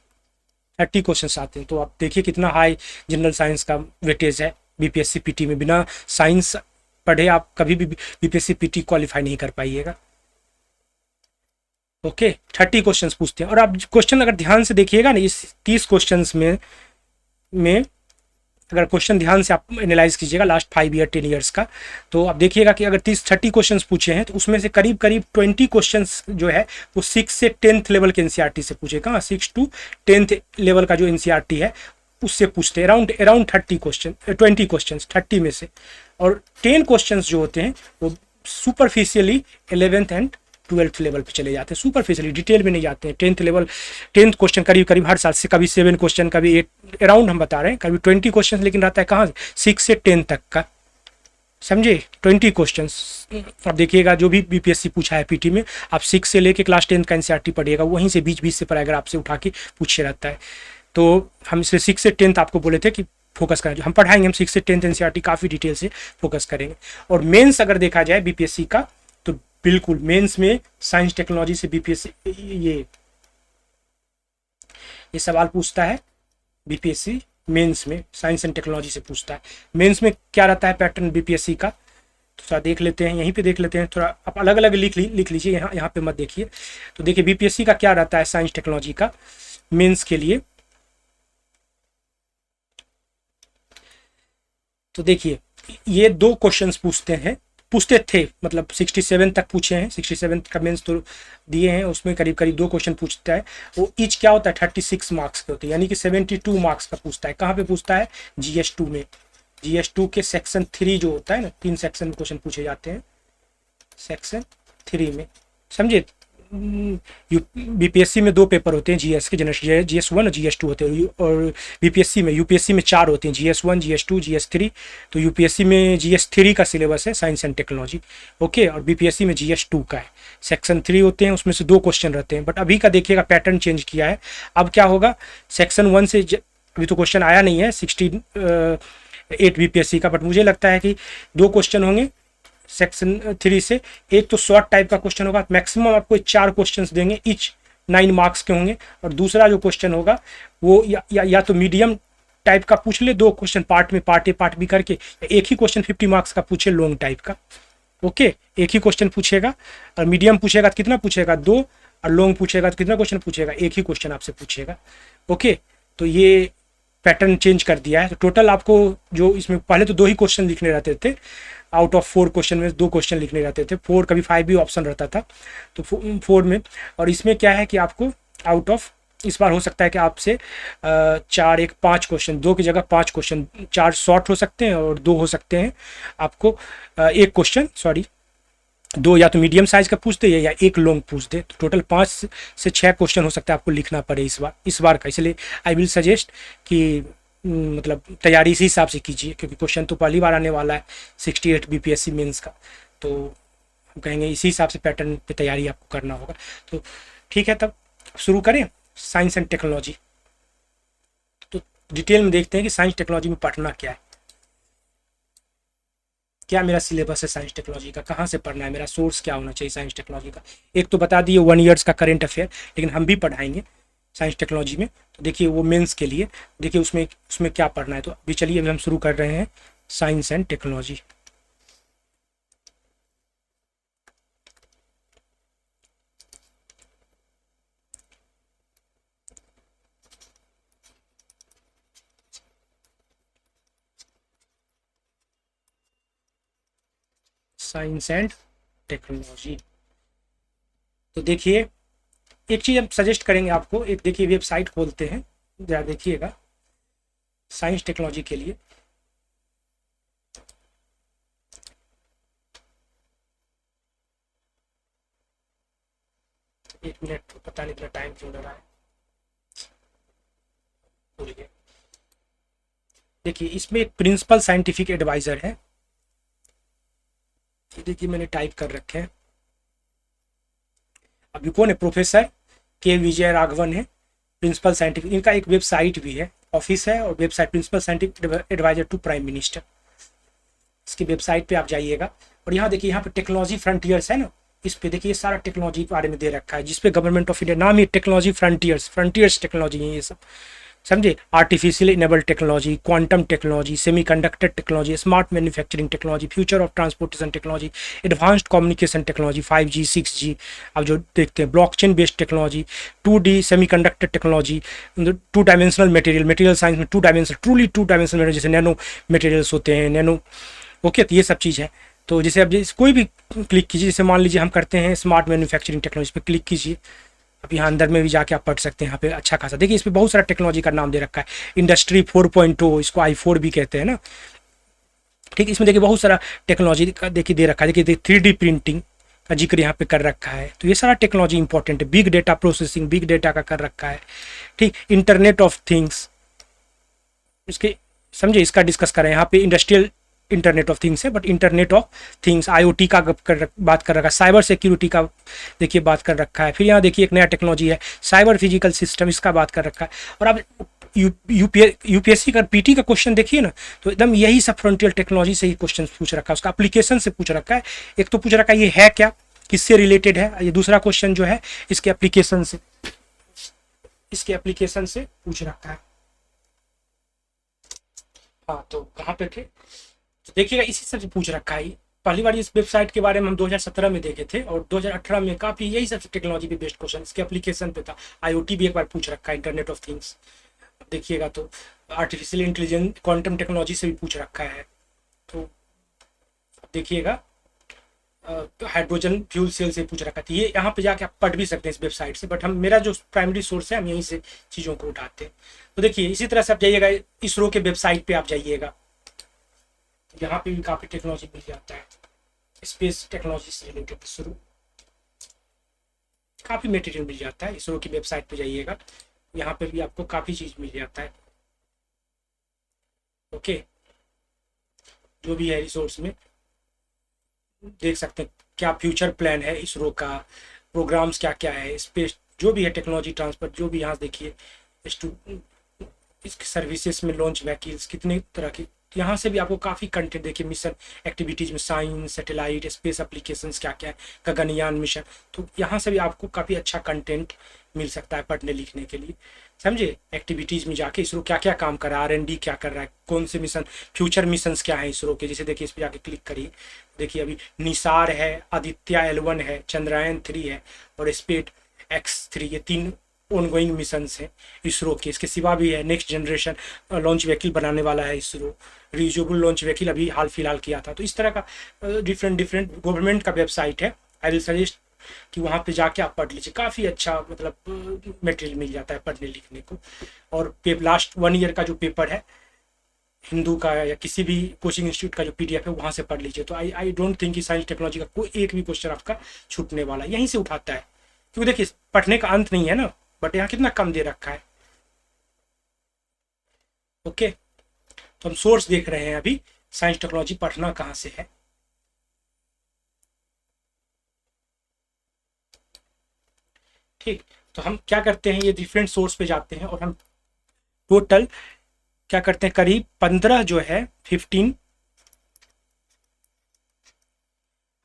Speaker 1: 30 क्वेश्चंस आते हैं। तो आप देखिए कितना हाई जनरल साइंस का वेटेज है BPSC PT में। बिना साइंस पढ़े आप कभी भी BPSC PT क्वालिफाई नहीं कर पाइएगा। ओके, 30 क्वेश्चंस पूछते हैं। और आप क्वेश्चन अगर ध्यान से देखिएगा ना, इस 30 क्वेश्चंस में अगर क्वेश्चन ध्यान से आप एनालाइज कीजिएगा लास्ट 5 ईयर 10 ईयर्स का, तो आप देखिएगा कि अगर 30 क्वेश्चंस पूछे हैं तो उसमें से करीब करीब 20 क्वेश्चंस जो है वो 6 से 10th लेवल के NCERT से पूछे। कहाँ, 6 to 10th लेवल का जो NCERT है उससे पूछते हैं। अराउंड 30 क्वेश्चन, 20 क्वेश्चन 30 में से। और 10 क्वेश्चन जो होते हैं वो superficially 11th and 12th level पे चले जाते हैं, सुपरफिशियली, डिटेल में नहीं जाते हैं। 10th क्वेश्चन करीब करीब हर साल से, कभी 7 क्वेश्चन, कभी 8, अराउंड हम बता रहे हैं, कभी 20 क्वेश्चन, लेकिन रहता है कहाँ, 6 से 10 तक का, समझे, 20 क्वेश्चन। अब देखिएगा जो भी BPSC पूछा है PT में, आप 6 से लेके क्लास 10 का NCERT पढ़िएगा, वहीं से बीच से पर अगर आपसे उठा के पूछे रहता है। तो हम इसे 6 से 10th आपको बोले थे कि फोकस करें, हम पढ़ाएंगे, हम 6 से 10th NCERT काफ़ी डिटेल से फोकस करेंगे। और मेंस अगर देखा जाए BPSC का, तो बिल्कुल मेंस में साइंस टेक्नोलॉजी से BPSC ये सवाल पूछता है। BPSC मेंस में साइंस एंड टेक्नोलॉजी से पूछता है। मेंस में क्या रहता है पैटर्न BPSC का, तो थोड़ा देख लेते हैं, यहीं पे देख लेते हैं। थोड़ा आप अलग अलग लिख लीजिए, यहाँ पे मत देखिए। तो देखिए BPSC का क्या रहता है साइंस टेक्नोलॉजी का मेंस के लिए। तो देखिए ये 2 क्वेश्चंस पूछते थे, मतलब 67 तक पूछे हैं, 67 का मेंस तो दिए हैं, उसमें करीब करीब 2 क्वेश्चन पूछता है। वो ईच क्या होता है, 36 मार्क्स के होते हैं, यानी कि 72 मार्क्स का पूछता है। कहाँ पे पूछता है, GS2 में। GS2 के सेक्शन 3 जो होता है ना, 3 सेक्शन में क्वेश्चन पूछे जाते हैं सेक्शन 3 में, समझे। BPSC में 2 पेपर होते हैं GS के, जनरल GS1 और GS2 होते हैं। और UPSC में 4 होते हैं, GS1, GS2, GS3। तो UPSC में GS3 का सिलेबस है साइंस एंड टेक्नोलॉजी, ओके। और BPSC में GS2 का है, सेक्शन 3 होते हैं, उसमें से 2 क्वेश्चन रहते हैं। बट अभी का देखिएगा पैटर्न चेंज किया है। अब क्या होगा, सेक्शन 1 से अभी तो क्वेश्चन आया नहीं है 68 BPSC का, बट मुझे लगता है कि 2 क्वेश्चन होंगे सेक्शन 3 से। एक तो शॉर्ट टाइप का क्वेश्चन होगा, मैक्सिमम आपको 4 क्वेश्चंस देंगे, ईच 9 मार्क्स के होंगे। और दूसरा जो क्वेश्चन होगा वो या तो मीडियम टाइप का पूछ ले, 2 क्वेश्चन पार्ट में, पार्ट A पार्ट B करके, एक ही क्वेश्चन 50 मार्क्स का पूछे लॉन्ग टाइप का, ओके। एक ही क्वेश्चन पूछेगा, और मीडियम पूछेगा तो कितना पूछेगा, 2, और लॉन्ग पूछेगा तो कितना क्वेश्चन पूछेगा, एक ही क्वेश्चन आपसे पूछेगा, ओके। तो ये पैटर्न चेंज कर दिया है। तो टोटल आपको जो इसमें पहले तो 2 ही क्वेश्चन लिखने रहते थे, आउट ऑफ 4 क्वेश्चन में 2 क्वेश्चन लिखने रहते थे, 4 कभी 5 भी ऑप्शन रहता था, तो 4 में। और इसमें क्या है कि आपको आउट ऑफ, इस बार हो सकता है कि आपसे 4 1 5 क्वेश्चन, 2 की जगह 5 क्वेश्चन, 4 शॉर्ट हो सकते हैं और 2 हो सकते हैं आपको 1 क्वेश्चन, सॉरी 2 या तो मीडियम साइज का पूछ दे या 1 लॉन्ग पूछ दे। तो टोटल 5 से 6 क्वेश्चन हो सकता है आपको लिखना पड़े इस बार का। इसलिए आई विल सजेस्ट कि मतलब तैयारी इसी हिसाब से कीजिए, क्योंकि क्वेश्चन तो पहली बार आने वाला है 68 BPSC मेंस का। तो हम कहेंगे इसी हिसाब से पैटर्न पे तैयारी आपको करना होगा। तो ठीक है, तब शुरू करें साइंस एंड टेक्नोलॉजी। तो डिटेल में देखते हैं कि साइंस टेक्नोलॉजी में पढ़ना क्या है, क्या मेरा सिलेबस है साइंस टेक्नोलॉजी का, कहाँ से पढ़ना है, मेरा सोर्स क्या होना चाहिए साइंस टेक्नोलॉजी का। एक तो बता दिए 1 ईयर्स का करेंट अफेयर, लेकिन हम भी पढ़ाएंगे साइंस टेक्नोलॉजी में। तो देखिए वो मेंस के लिए, देखिए उसमें उसमें क्या पढ़ना है। तो अभी चलिए अभी हम शुरू कर रहे हैं science and technology. Science and technology. तो देखिए एक चीज़ हम सजेस्ट करेंगे आपको, एक देखिए वेबसाइट खोलते हैं, जरा देखिएगा साइंस टेक्नोलॉजी के लिए। एक मिनट, पता नहीं इतना टाइम क्यों लग रहा है, भूल गए। देखिए इसमें एक प्रिंसिपल साइंटिफिक एडवाइजर है, ये देखिए मैंने टाइप कर रखे हैं। अभी कौन है, प्रोफेसर के विजय राघवन है, प्रिंसिपल साइंटिफिक, इनका एक वेबसाइट भी है, ऑफिस है और website principal scientific adviser to prime minister. इसकी वेबसाइट पे आप जाइएगा और यहाँ देखिए, यहाँ पे टेक्नोलॉजी फ्रंटियर्स है ना, इस पे देखिए सारा टेक्नोलॉजी के बारे में दे रखा है, जिसपे गवर्नमेंट ऑफ इंडिया नाम ही टेक्नोलॉजी फ्रंटियर्स, फ्रंटियर्स टेक्नोलॉजी है ये सब, समझे। Artificial enable technology, quantum technology, semiconductor technology, smart manufacturing technology, future of transportation technology, advanced communication technology 5G 6G, अब जो देखते हैं blockchain based technology, 2D semiconductor technology, 2 dimensional material, material science में 2 dimensional, truly 2 dimensional material, जैसे nano materials होते हैं, nano, okay. तो ये सब चीज़ है। तो जैसे अब कोई भी क्लिक कीजिए, जैसे मान लीजिए हम करते हैं स्मार्ट मैन्युफैक्चरिंग टेक्नोलॉजी पे क्लिक कीजिए। अब यहाँ अंदर में भी जाके आप पढ़ सकते हैं, यहाँ पे अच्छा खासा देखिए, इस पे बहुत सारा टेक्नोलॉजी का नाम दे रखा है। इंडस्ट्री 4.0, इसको i4 भी कहते हैं ना, ठीक। इसमें देखिए बहुत सारा टेक्नोलॉजी का देखिए दे रखा है, देखिए 3D प्रिंटिंग का जिक्र यहाँ पे कर रखा है। तो ये सारा टेक्नोलॉजी इंपॉर्टेंट है। Big data processing, big data का कर रखा है, ठीक। इंटरनेट ऑफ थिंग्स, इसके समझे, इसका डिस्कस करें। यहाँ पे इंडस्ट्रियल इंटरनेट ऑफ थिंग्स है, but internet of things IoT का बात कर रखा है। साइबर सिक्योरिटी का देखिए बात कर रखा है। फिर यहाँ देखिए एक नया टेक्नोलॉजी है साइबर फिजिकल सिस्टम, इसका बात कर रखा है। और अब यूपीएससी का पीटी का क्वेश्चन देखिए ना, तो एकदम यही सब फ्रंटियर टेक्नोलॉजी से ही क्वेश्चन पूछ रखा है, उसका एप्लीकेशन से पूछ रखा है। एक तो पूछ रखा है ये है क्या, किससे रिलेटेड है, ये दूसरा क्वेश्चन जो है इसके एप्लीकेशन से, इसके एप्लीकेशन से पूछ रखा है। हाँ तो कहाँ पे थे, तो देखिएगा इसी से पूछ रखा है। पहली बार इस वेबसाइट के बारे में हम 2017 में देखे थे, और 2018 में काफी यही सब टेक्नोलॉजी पे बेस्ड क्वेश्चन इसके एप्लीकेशन पे था। IoT भी एक बार पूछ रखा है, इंटरनेट ऑफ थिंग्स देखिएगा। तो आर्टिफिशियल इंटेलिजेंस, क्वांटम टेक्नोलॉजी से भी पूछ रखा है। तो देखिएगा हाइड्रोजन फ्यूल सेल से पूछ रखा था। ये यहाँ पे जाके आप पढ़ भी सकते हैं इस वेबसाइट से, बट हम, मेरा जो प्राइमरी सोर्स है, हम यहीं से चीज़ों को उठाते हैं। तो देखिए इसी तरह से आप जाइएगा इसरो के वेबसाइट पे आप जाइएगा, यहाँ पे भी काफ़ी टेक्नोलॉजी मिल जाता है, स्पेस टेक्नोलॉजी से रिलेटेड इसरो काफ़ी मटेरियल मिल जाता है। इसरो की वेबसाइट पे जाइएगा, यहाँ पे भी आपको काफ़ी चीज़ मिल जाता है, ओके। जो भी है रिसोर्स में देख सकते हैं क्या फ्यूचर प्लान है इसरो का, प्रोग्राम्स क्या क्या है, स्पेस जो भी है, टेक्नोलॉजी ट्रांसफर जो भी, यहाँ देखिए इसके सर्विसेज में लॉन्च व्हीकल्स कितने तरह की, यहाँ से भी आपको काफ़ी कंटेंट देखिए। मिशन एक्टिविटीज़ में साइंस, सैटेलाइट, स्पेस एप्लीकेशंस क्या क्या है, गगनयान मिशन, तो यहाँ से भी आपको काफ़ी अच्छा कंटेंट मिल सकता है पढ़ने लिखने के लिए, समझे। एक्टिविटीज़ में जाके इसरो क्या क्या काम कर रहा है, R&D क्या कर रहा है, कौन से मिशन, फ्यूचर मिशंस क्या है इसरो के, जैसे देखिए इस पर जाके क्लिक करिए, देखिए अभी निसार है, आदित्य L1 है, चंद्रयान 3 है और स्पेस X3, ये 3 ऑनगोइंग मिशंस हैं इसरो के। इसके सिवा भी है नेक्स्ट जनरेशन लॉन्च व्हीकल बनाने वाला है इसरो, रीयूजेबल लॉन्च व्हीकल अभी हाल फिलहाल किया था। तो इस तरह का डिफरेंट डिफरेंट गवर्नमेंट का वेबसाइट है। आई विल सजेस्ट कि वहाँ पे जाके आप पढ़ लीजिए, काफ़ी अच्छा मतलब मटेरियल मिल जाता है पढ़ने लिखने को। और लास्ट 1 ईयर का जो पेपर है हिंदू का या किसी भी कोचिंग इंस्टीट्यूट का जो PDF है वहाँ से पढ़ लीजिए। तो आई डोंट थिंक कि साइंस टेक्नोलॉजी का कोई एक भी क्वेश्चन आपका छूटने वाला है, यहीं से उठाता है। क्योंकि देखिए पढ़ने का अंत नहीं है ना, बट यहाँ कितना कम दे रखा है, ओके। तो हम सोर्स देख रहे हैं अभी, साइंस टेक्नोलॉजी पढ़ना कहाँ से है। ठीक, तो हम क्या करते हैं, ये डिफरेंट सोर्स पे जाते हैं और हम टोटल क्या करते हैं, करीब 15 जो है 15,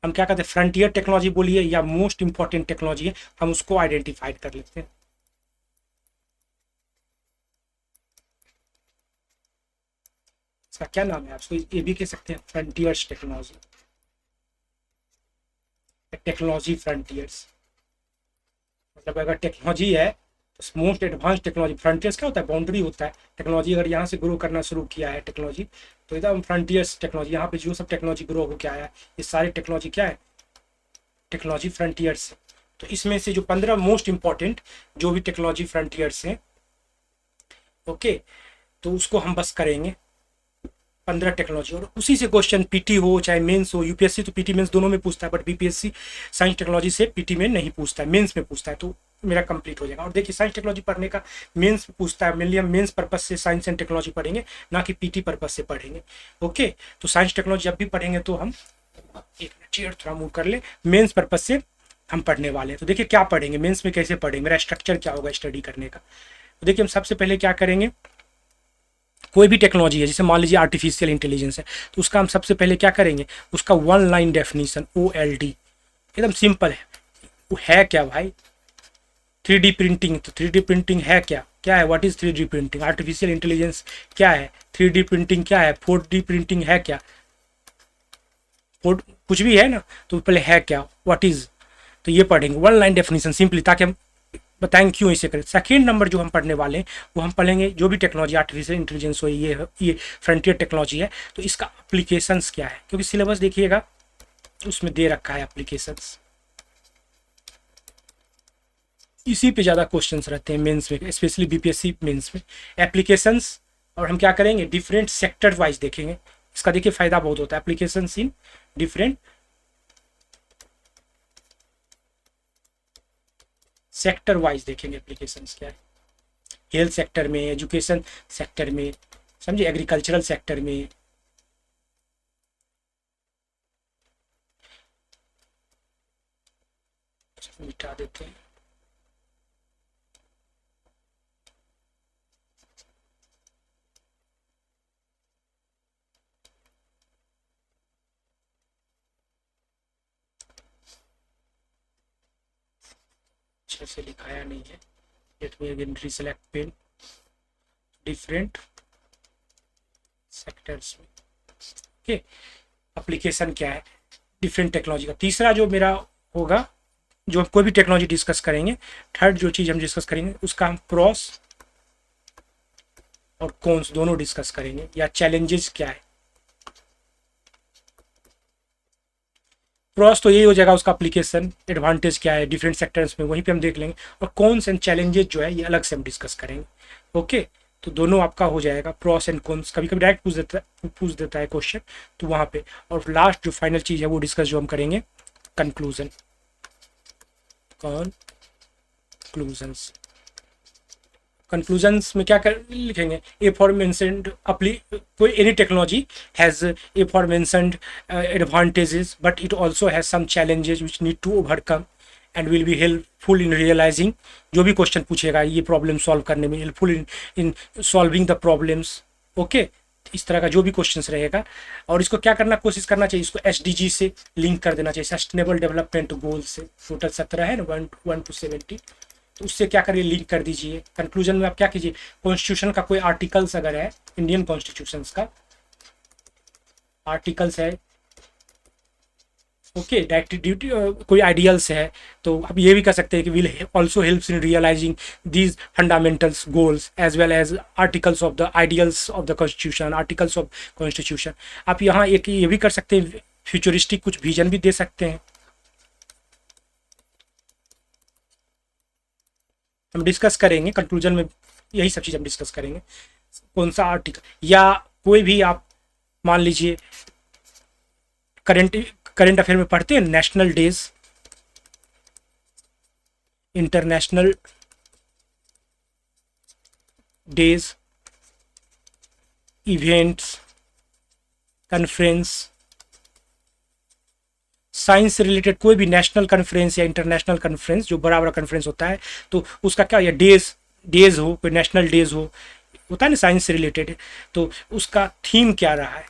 Speaker 1: हम क्या कहते हैं, फ्रंटियर टेक्नोलॉजी बोलिए या मोस्ट इंपॉर्टेंट टेक्नोलॉजी है, हम उसको आइडेंटिफाइड कर लेते हैं। इसका क्या नाम है, आपको ये भी कह सकते हैं फ्रंटियर्स टेक्नोलॉजी, टेक्नोलॉजी फ्रंटियर्स। मतलब अगर टेक्नोलॉजी है तो मोस्ट एडवांस टेक्नोलॉजी, फ्रंटियर्स क्या होता है, बाउंड्री होता है। टेक्नोलॉजी अगर यहाँ से ग्रो करना शुरू किया है टेक्नोलॉजी, तो एकदम फ्रंटियर्स टेक्नोलॉजी, यहाँ पे जो सब टेक्नोलॉजी ग्रो हो क्या है, ये सारी टेक्नोलॉजी क्या है, टेक्नोलॉजी फ्रंटियर्स है। तो इसमें से जो 15 मोस्ट इंपॉर्टेंट जो भी टेक्नोलॉजी फ्रंटियर्स हैं, ओके, तो उसको हम बस करेंगे 15 टेक्नोलॉजी, और उसी से क्वेश्चन पीटी हो चाहे मेंस हो, यूपीएससी तो पीटी मेंस दोनों में पूछता है, बट बीपीएससी साइंस टेक्नोलॉजी से पीटी में नहीं पूछता है, मेंस में पूछता है, तो मेरा कंप्लीट हो जाएगा। और देखिए साइंस टेक्नोलॉजी पढ़ने का मेंस पूछता है, मेनली हम मेंस पर्पज से साइंस एंड टेक्नोलॉजी पढ़ेंगे, ना कि पीटी पर्पज से पढ़ेंगे। ओके, तो साइंस टेक्नोलॉजी जब भी पढ़ेंगे तो हम, एक मिनट चेयर थोड़ा मूव कर ले, मेंस पर्पज से हम पढ़ने वाले हैं। तो देखिए क्या पढ़ेंगे मेंस में, कैसे पढ़ेंगे, मेरा स्ट्रक्चर क्या होगा स्टडी करने का। तो देखिए हम सबसे पहले क्या करेंगे, कोई भी टेक्नोलॉजी है, जैसे मान लीजिए आर्टिफिशियल इंटेलिजेंस है, तो उसका हम सबसे पहले क्या करेंगे, उसका 1 लाइन डेफिनेशन, OLD, एकदम सिंपल है। वो है क्या भाई, 3D प्रिंटिंग, तो 3D प्रिंटिंग है क्या, क्या है, what is 3D printing, artificial intelligence क्या है, 3D प्रिंटिंग क्या है, 4D प्रिंटिंग है क्या, कुछ भी है ना, तो पहले है क्या, व्हाट इज, तो ये पढ़ेंगे 1 लाइन डेफिनेशन सिंपली, ताकि हम बताएंगे क्यों इसे करें। सेकेंड नंबर जो हम पढ़ने वाले हैं वो हम पढ़ेंगे जो भी टेक्नोलॉजी आर्टिफिशियल इंटेलिजेंस हो, ये फ्रंटियर टेक्नोलॉजी है, तो इसका एप्लीकेशंस क्या है, क्योंकि सिलेबस देखिएगा उसमें दे रखा है एप्लीकेशंस, इसी पे ज़्यादा क्वेश्चंस रहते हैं मेंस में, स्पेशली बीपीएससी मेंस में, एप्लीकेशंस। और हम क्या करेंगे, डिफरेंट सेक्टर वाइज देखेंगे, इसका देखिए फायदा बहुत होता है, applications in different sector wise देखेंगे एप्लीकेशंस क्या है, हेल्थ सेक्टर में, एजुकेशन सेक्टर में, समझे, एग्रीकल्चरल सेक्टर में। मिटा देते हैं, अच्छे से लिखाया नहीं है, let me again reselect pen, different sectors में, ओके। एप्लीकेशन क्या है, डिफरेंट टेक्नोलॉजी का। तीसरा जो मेरा होगा, जो हम कोई भी टेक्नोलॉजी डिस्कस करेंगे, थर्ड जो चीज़ हम डिस्कस करेंगे उसका हम प्रॉस और कॉन्स दोनों डिस्कस करेंगे, या चैलेंजेस क्या है। प्रॉस तो यही हो जाएगा उसका एप्लीकेशन, एडवांटेज क्या है डिफरेंट सेक्टर्स में, वहीं पे हम देख लेंगे, और कॉन्स एंड चैलेंजेस जो है ये अलग से हम डिस्कस करेंगे, ओके। तो दोनों आपका हो जाएगा, प्रॉस एंड कॉन्स, कभी कभी डायरेक्ट पूछ देता है क्वेश्चन, तो वहाँ पे। और लास्ट जो फाइनल चीज़ है वो डिस्कस जो हम करेंगे, कंक्लूजन, कंक्लूजन्स। कंक्लूजन्स में क्या कर लिखेंगे, ए फॉर मेंशनड कोई any technology has aforementioned advantages, but it also has some challenges which need to overcome and will be helpful in realising. जो भी क्वेश्चन पूछेगा ये प्रॉब्लम सॉल्व करने में, helpful in solving the problems, okay. इस तरह का जो भी क्वेश्चंस रहेगा, और इसको क्या करना, कोशिश करना चाहिए, इसको SDG से लिंक कर देना चाहिए, सस्टेनेबल डेवलपमेंट गोल से, टोटल 17 है ना, 1 to 70, तो उससे क्या करिए, लिंक कर दीजिए। कंक्लूजन में आप क्या कीजिए, कॉन्स्टिट्यूशन का कोई आर्टिकल्स अगर है, इंडियन कॉन्स्टिट्यूशन का आर्टिकल्स है, ओके, डायरेक्ट ड्यूटी, कोई आइडियल्स है, तो आप ये भी कर सकते हैं कि will also helps in realising these fundamentals goals as well as articles of the ideals of the constitution, articles of constitution. आप यहाँ एक ये भी कर सकते हैं, फ्यूचरिस्टिक कुछ विजन भी दे सकते हैं। हम डिस्कस करेंगे कंक्लूजन में, यही सब चीज़ हम डिस्कस करेंगे, कौन सा आर्टिकल, या कोई भी आप मान लीजिए करंट अफेयर में पढ़ते हैं, national days, international days, events, conference, science से रिलेटेड कोई भी नेशनल कॉन्फ्रेंस या इंटरनेशनल कॉन्फ्रेंस जो बड़ा बड़ा कॉन्फ्रेंस होता है, तो उसका क्या, या डेज हो, कोई नेशनल डेज हो, होता है ना साइंस से रिलेटेड, तो उसका थीम क्या रहा है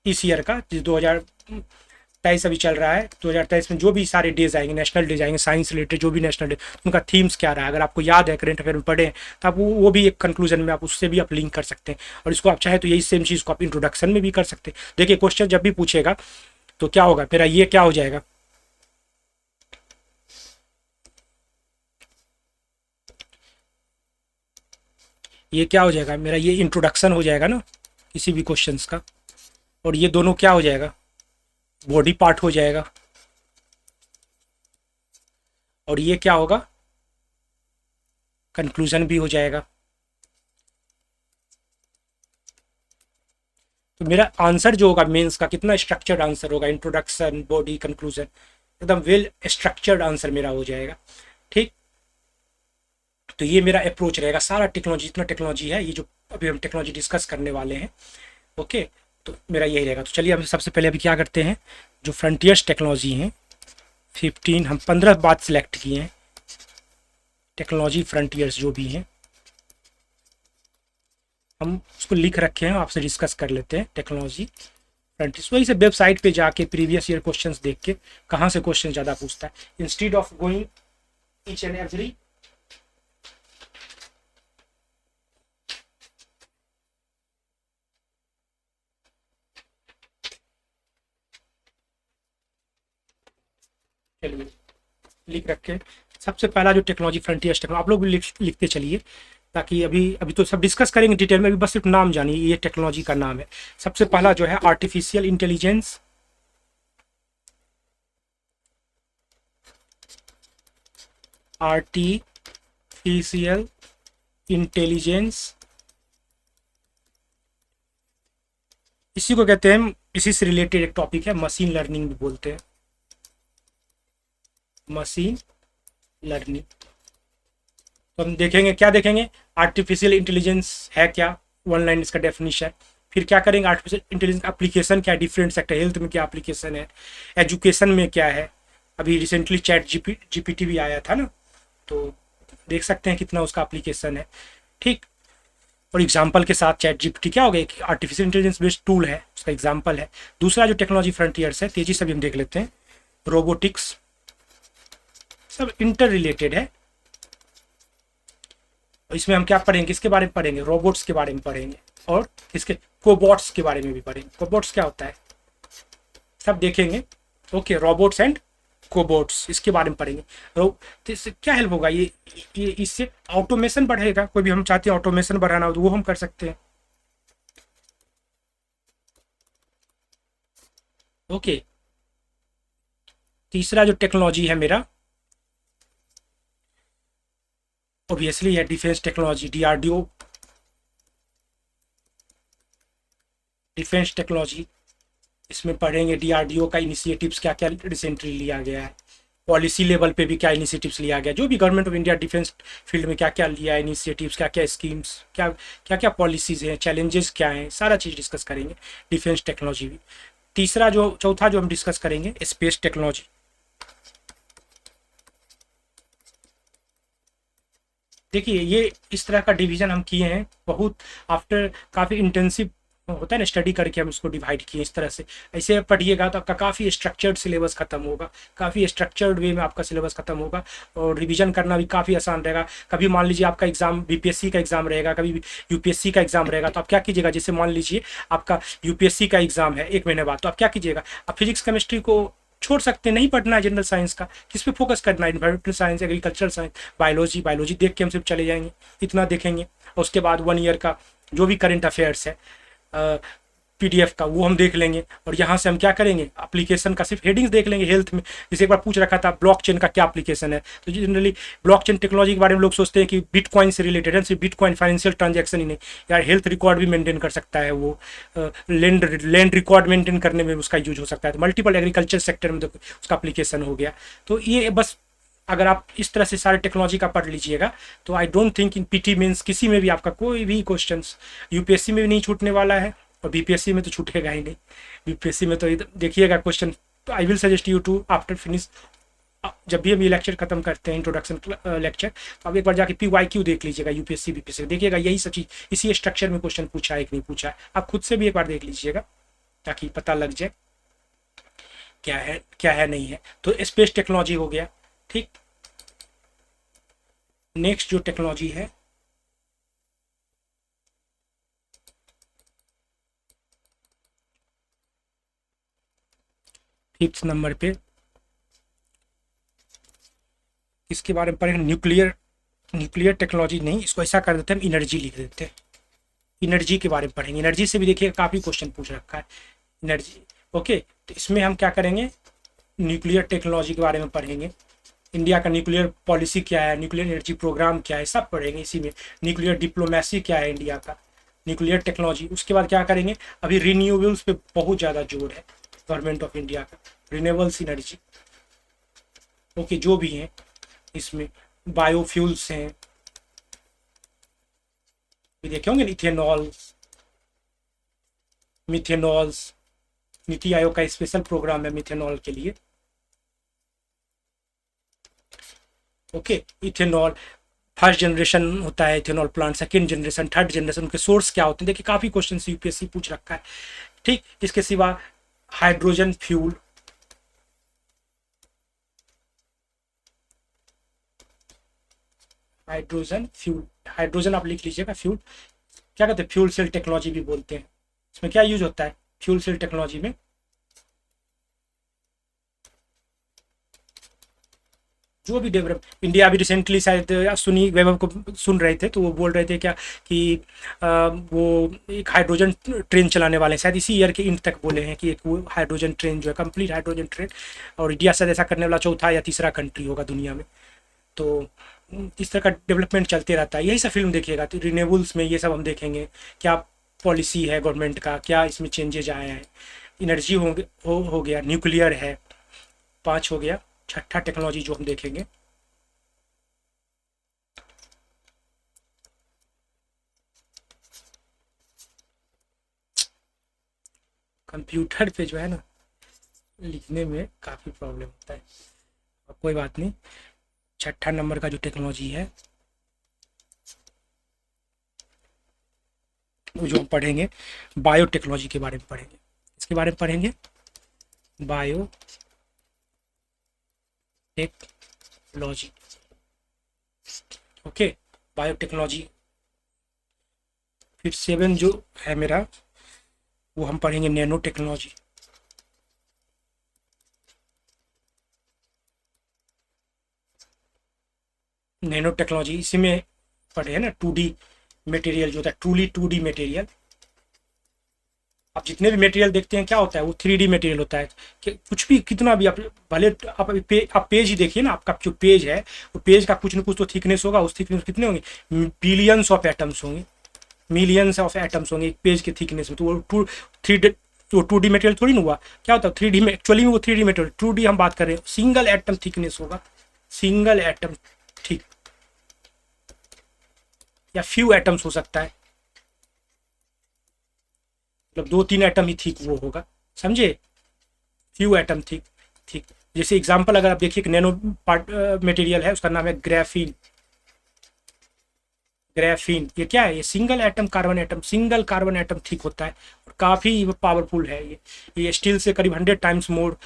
Speaker 1: इस ईयर का, जिस 2023 अभी चल रहा है, 2023 में जो भी सारे डेज आएंगे, नेशनल डेज आएंगे साइंस रिलेटेड, जो भी नेशनल डे, उनका थीम्स क्या रहा है। अगर आपको याद है करंट अफेयर में पढ़े तो आप वो भी एक कंक्लूजन में आप उससे भी आप लिंक कर सकते हैं। और इसको आप चाहे तो यही सेम चीज़ को आप इंट्रोडक्शन में भी कर सकते हैं। देखिए क्वेश्चन जब भी पूछेगा तो क्या होगा, मेरा ये क्या हो जाएगा, ये क्या हो जाएगा मेरा, ये इंट्रोडक्शन हो जाएगा ना किसी भी क्वेश्चंस का, और ये दोनों क्या हो जाएगा, बॉडी पार्ट हो जाएगा, और ये क्या होगा, कंक्लूजन भी हो जाएगा। तो मेरा आंसर जो होगा मेंस का कितना स्ट्रक्चर्ड आंसर होगा, इंट्रोडक्शन, बॉडी, कंक्लूजन, एकदम वेल स्ट्रक्चर्ड आंसर मेरा हो जाएगा। ठीक, तो ये मेरा अप्रोच रहेगा। सारा टेक्नोलॉजी, जितना टेक्नोलॉजी है, ये जो अभी हम टेक्नोलॉजी डिस्कस करने वाले हैं, ओके, तो मेरा यही रहेगा। तो चलिए, हम सबसे पहले अभी क्या करते हैं, जो फ्रंटियर्स टेक्नोलॉजी हैं 15, हम 15 बात सिलेक्ट किए हैं टेक्नोलॉजी फ्रंटियर्स जो भी हैं, हम उसको लिख रखे हैं, आपसे डिस्कस कर लेते हैं टेक्नोलॉजी फ्रंटियर्स। वही से वेबसाइट पे जाके प्रीवियस ईयर क्वेश्चंस देख के कहाँ से क्वेश्चन ज़्यादा पूछता है, instead of going each and every लिख रखे। सबसे पहला जो टेक्नोलॉजी फ्रंटियर्स टेक्नोलॉजी, आप लोग भी लिखते चलिए, ताकि अभी अभी तो सब डिस्कस करेंगे डिटेल में, अभी बस सिर्फ नाम जानिए, ये टेक्नोलॉजी का नाम है। सबसे पहला जो है आर्टिफिशियल इंटेलिजेंस, आर्टिफिशियल इंटेलिजेंस, इसी को कहते हैं, इसी से रिलेटेड एक टॉपिक है, मशीन लर्निंग भी बोलते हैं, मशीन लर्निंग। तो हम देखेंगे, क्या देखेंगे, आर्टिफिशियल इंटेलिजेंस है क्या, वन लाइन इसका डेफिनेशन, फिर क्या करेंगे, आर्टिफिशियल इंटेलिजेंस एप्लीकेशन क्या है, डिफरेंट सेक्टर, हेल्थ में क्या एप्लीकेशन है, एजुकेशन में क्या है, अभी रिसेंटली चैट जीपीटी भी आया था ना, तो देख सकते हैं कितना उसका एप्लीकेशन है। ठीक, और एग्जाम्पल के साथ चैट जीपीटी क्या हो गया, एक आर्टिफिशियल इंटेलिजेंस बेस्ड टूल है, उसका एग्जाम्पल है। दूसरा जो टेक्नोलॉजी फ्रंटियर्स है, तेजी से भी हम देख लेते हैं, रोबोटिक्स, सब इंटर रिलेटेड है। इसमें हम क्या पढ़ेंगे, इसके बारे में पढ़ेंगे, रोबोट्स के बारे में पढ़ेंगे, और इसके कोबॉट्स के बारे में भी पढ़ेंगे। कोबॉट्स क्या होता है सब देखेंगे, ओके, रोबोट्स एंड कोबॉट्स, इसके बारे में पढ़ेंगे। तो इससे क्या हेल्प होगा, ये इससे ऑटोमेशन बढ़ेगा, कोई भी हम चाहते हैं ऑटोमेशन बढ़ाना हो तो वो हम कर सकते हैं। ओके, तीसरा जो टेक्नोलॉजी है मेरा, ऑब्वियसली है defence technology, DRDO, defence technology, इसमें पढ़ेंगे डीआरडीओ का इनिशिएटिव्स क्या क्या रिसेंटली लिया गया है, पॉलिसी लेवल पे भी क्या इनिशिएटिव्स लिया गया, जो भी government of India defence field में क्या क्या लिया है इनिशिएटिव्स, क्या क्या स्कीम्स, क्या क्या क्या पॉलिसीज़ हैं, चैलेंजेस क्या हैं, सारा चीज़ डिस्कस करेंगे, डिफेंस टेक्नोलॉजी भी। तीसरा जो चौथा जो हम डिस्कस करेंगे, स्पेस टेक्नोलॉजी। देखिए, ये इस तरह का डिवीजन हम किए हैं, बहुत आफ्टर काफ़ी इंटेंसिव होता है ना स्टडी करके हम उसको डिवाइड किए इस तरह से। ऐसे पढ़िएगा तो आपका काफ़ी स्ट्रक्चर्ड सिलेबस खत्म होगा, काफ़ी स्ट्रक्चर्ड वे में आपका सिलेबस खत्म होगा, और रिवीजन करना भी काफ़ी आसान रहेगा। कभी मान लीजिए आपका एग्जाम बीपीएससी का एग्जाम रहेगा, कभी यूपीएससी का एग्जाम रहेगा, तो आप क्या कीजिएगा, जैसे मान लीजिए आपका यूपीएससी का एग्जाम है 1 महीने बाद, तो आप क्या कीजिएगा, आप फिजिक्स केमिस्ट्री को छोड़ सकते हैं, नहीं पढ़ना है जनरल साइंस का, किस पे फोकस करना है, environmental science, agricultural science, biology देख के हम सिर्फ चले जाएंगे, इतना देखेंगे। और उसके बाद 1 ईयर का जो भी करंट अफेयर्स है पीडीएफ का, वो हम देख लेंगे। और यहाँ से हम क्या करेंगे, एप्लीकेशन का सिर्फ हेडिंग्स देख लेंगे। हेल्थ में जैसे एक बार पूछ रखा था ब्लॉकचेन का क्या एप्लीकेशन है, तो जनरली ब्लॉकचेन टेक्नोलॉजी के बारे में लोग सोचते हैं कि बिटकॉइन से रिलेटेड है, सिर्फ बिटकॉइन फाइनेंशियल ट्रांजैक्शन ही नहीं, यार हेल्थ रिकॉर्ड भी मेंटेन कर सकता है वो, लैंड रिकॉर्ड मेंटेन करने में उसका यूज हो सकता है, तो मल्टीपल एग्रीकल्चर सेक्टर में उसका एप्लीकेशन हो गया। तो ये बस अगर आप इस तरह से सारे टेक्नोलॉजी का पढ़ लीजिएगा तो आई don't think in PT means किसी में भी आपका कोई भी क्वेश्चंस यूपीएससी में भी नहीं छूटने वाला है, और बीपीएससी में तो छूटेगा ही नहीं। बीपीएससी में तो देखिएगा क्वेश्चन, तो I will suggest you to after finish जब भी हम ये लेक्चर खत्म करते हैं इंट्रोडक्शन लेक्चर, अब एक बार जाके PYQ देख लीजिएगा यूपीएससी बीपीएससी, देखिएगा यही सब चीज़ इसी स्ट्रक्चर में क्वेश्चन पूछा है कि नहीं पूछा है। आप खुद से भी एक बार देख लीजिएगा ताकि पता लग जाए क्या है नहीं है। तो स्पेस टेक्नोलॉजी हो गया। ठीक, नेक्स्ट जो टेक्नोलॉजी है फिफ्थ नंबर पे, इसके बारे में पढ़ेंगे न्यूक्लियर टेक्नोलॉजी नहीं, इसको ऐसा कर देते हैं, हम इनर्जी लिख देते हैं। इनर्जी के बारे में पढ़ेंगे। इनर्जी से भी देखिए काफ़ी क्वेश्चन पूछ रखा है एनर्जी। ओके, तो इसमें हम क्या करेंगे, न्यूक्लियर टेक्नोलॉजी के बारे में पढ़ेंगे। इंडिया का न्यूक्लियर पॉलिसी क्या है, न्यूक्लियर एनर्जी प्रोग्राम क्या है, सब पढ़ेंगे इसी में। न्यूक्लियर डिप्लोमेसी क्या है इंडिया का, न्यूक्लियर टेक्नोलॉजी। उसके बाद क्या करेंगे, अभी रिन्यूएबल्स पे बहुत ज़्यादा जोर है गवर्नमेंट ऑफ इंडिया का, रिन्यूएबल्स एनर्जी। ओके, जो भी हैं इसमें बायोफ्यूल्स हैं, देखे होंगे इथेनॉल, मिथेनॉल्स, नीति आयोग का स्पेशल प्रोग्राम है मिथेनॉल के लिए। ओके, इथेनॉल फर्स्ट जनरेशन होता है ethanol plant, second generation, third generation, उनके सोर्स क्या होते हैं, देखिए काफ़ी क्वेश्चन यूपीएससी पूछ रखा है। ठीक, इसके सिवा हाइड्रोजन फ्यूल, हाइड्रोजन आप लिख लीजिएगा फ्यूल। क्या कहते हैं, फ्यूल सेल टेक्नोलॉजी भी बोलते हैं। इसमें क्या यूज होता है फ्यूल सेल टेक्नोलॉजी में, जो भी डेवलप इंडिया अभी रिसेंटली शायद सुनी वैभव को सुन रहे थे तो वो बोल रहे थे क्या कि वो एक हाइड्रोजन ट्रेन चलाने वाले हैं, शायद इसी ईयर के इंड तक बोले हैं कि एक वो हाइड्रोजन ट्रेन जो है कंप्लीट हाइड्रोजन ट्रेन, और इंडिया शायद ऐसा करने वाला चौथा या तीसरा कंट्री होगा दुनिया में। तो इस तरह का डेवलपमेंट चलते रहता है। यही सब फिल्म देखिएगा तो रिन्यूएबल्स में ये सब हम देखेंगे क्या पॉलिसी है गवर्नमेंट का, क्या इसमें चेंजेज आए हैं। एनर्जी हो गया, न्यूक्लियर है, 5 हो गया। छठा टेक्नोलॉजी जो हम देखेंगे कंप्यूटर पे जो है ना लिखने में काफ़ी प्रॉब्लम होता है, कोई बात नहीं। छठा नंबर का जो टेक्नोलॉजी है वो जो हम पढ़ेंगे बायोटेक्नोलॉजी के बारे में पढ़ेंगे। इसके बारे में पढ़ेंगे बायो टेक्नोलॉजी। Okay, biotechnology. फिर 7 जो है मेरा वो हम पढ़ेंगे नैनो टेक्नोलॉजी। नैनो टेक्नोलॉजी इसी में पढ़े हैं ना, 2D मटेरियल जो होता है, ट्रूली 2D मटेरियल। आप जितने भी मटेरियल देखते हैं क्या होता है वो 3D मटेरियल होता है कि कुछ भी कितना भी आप भले आप पेज ही देखिए ना, आपका जो पेज है वो पेज का कुछ ना कुछ तो थिकनेस होगा, उस थिकनेस कितने होंगे, बिलियंस ऑफ एटम्स होंगे, मिलियंस ऑफ एटम्स होंगे एक पेज के थिकनेस में। तो वो 2D मटेरियल थोड़ी ना हुआ, क्या होता है 3D में, एक्चुअली में वो 3D मटेरियल। 2D हम बात कर रहे हैं, सिंगल एटम थिकनेस होगा, सिंगल एटम ठीक, या फ्यू एटम्स हो सकता है, मतलब 2-3 एटम ही ठीक वो होगा, समझे, फ्यू एटम ठीक। ठीक, जैसे एग्जांपल अगर आप देखिए नैनो पार्ट मटेरियल है, उसका नाम है ग्राफीन। ग्राफीन ये क्या है, ये सिंगल कार्बन एटम ठीक होता है और काफ़ी पावरफुल है ये स्टील से करीब 100 टाइम्स मोर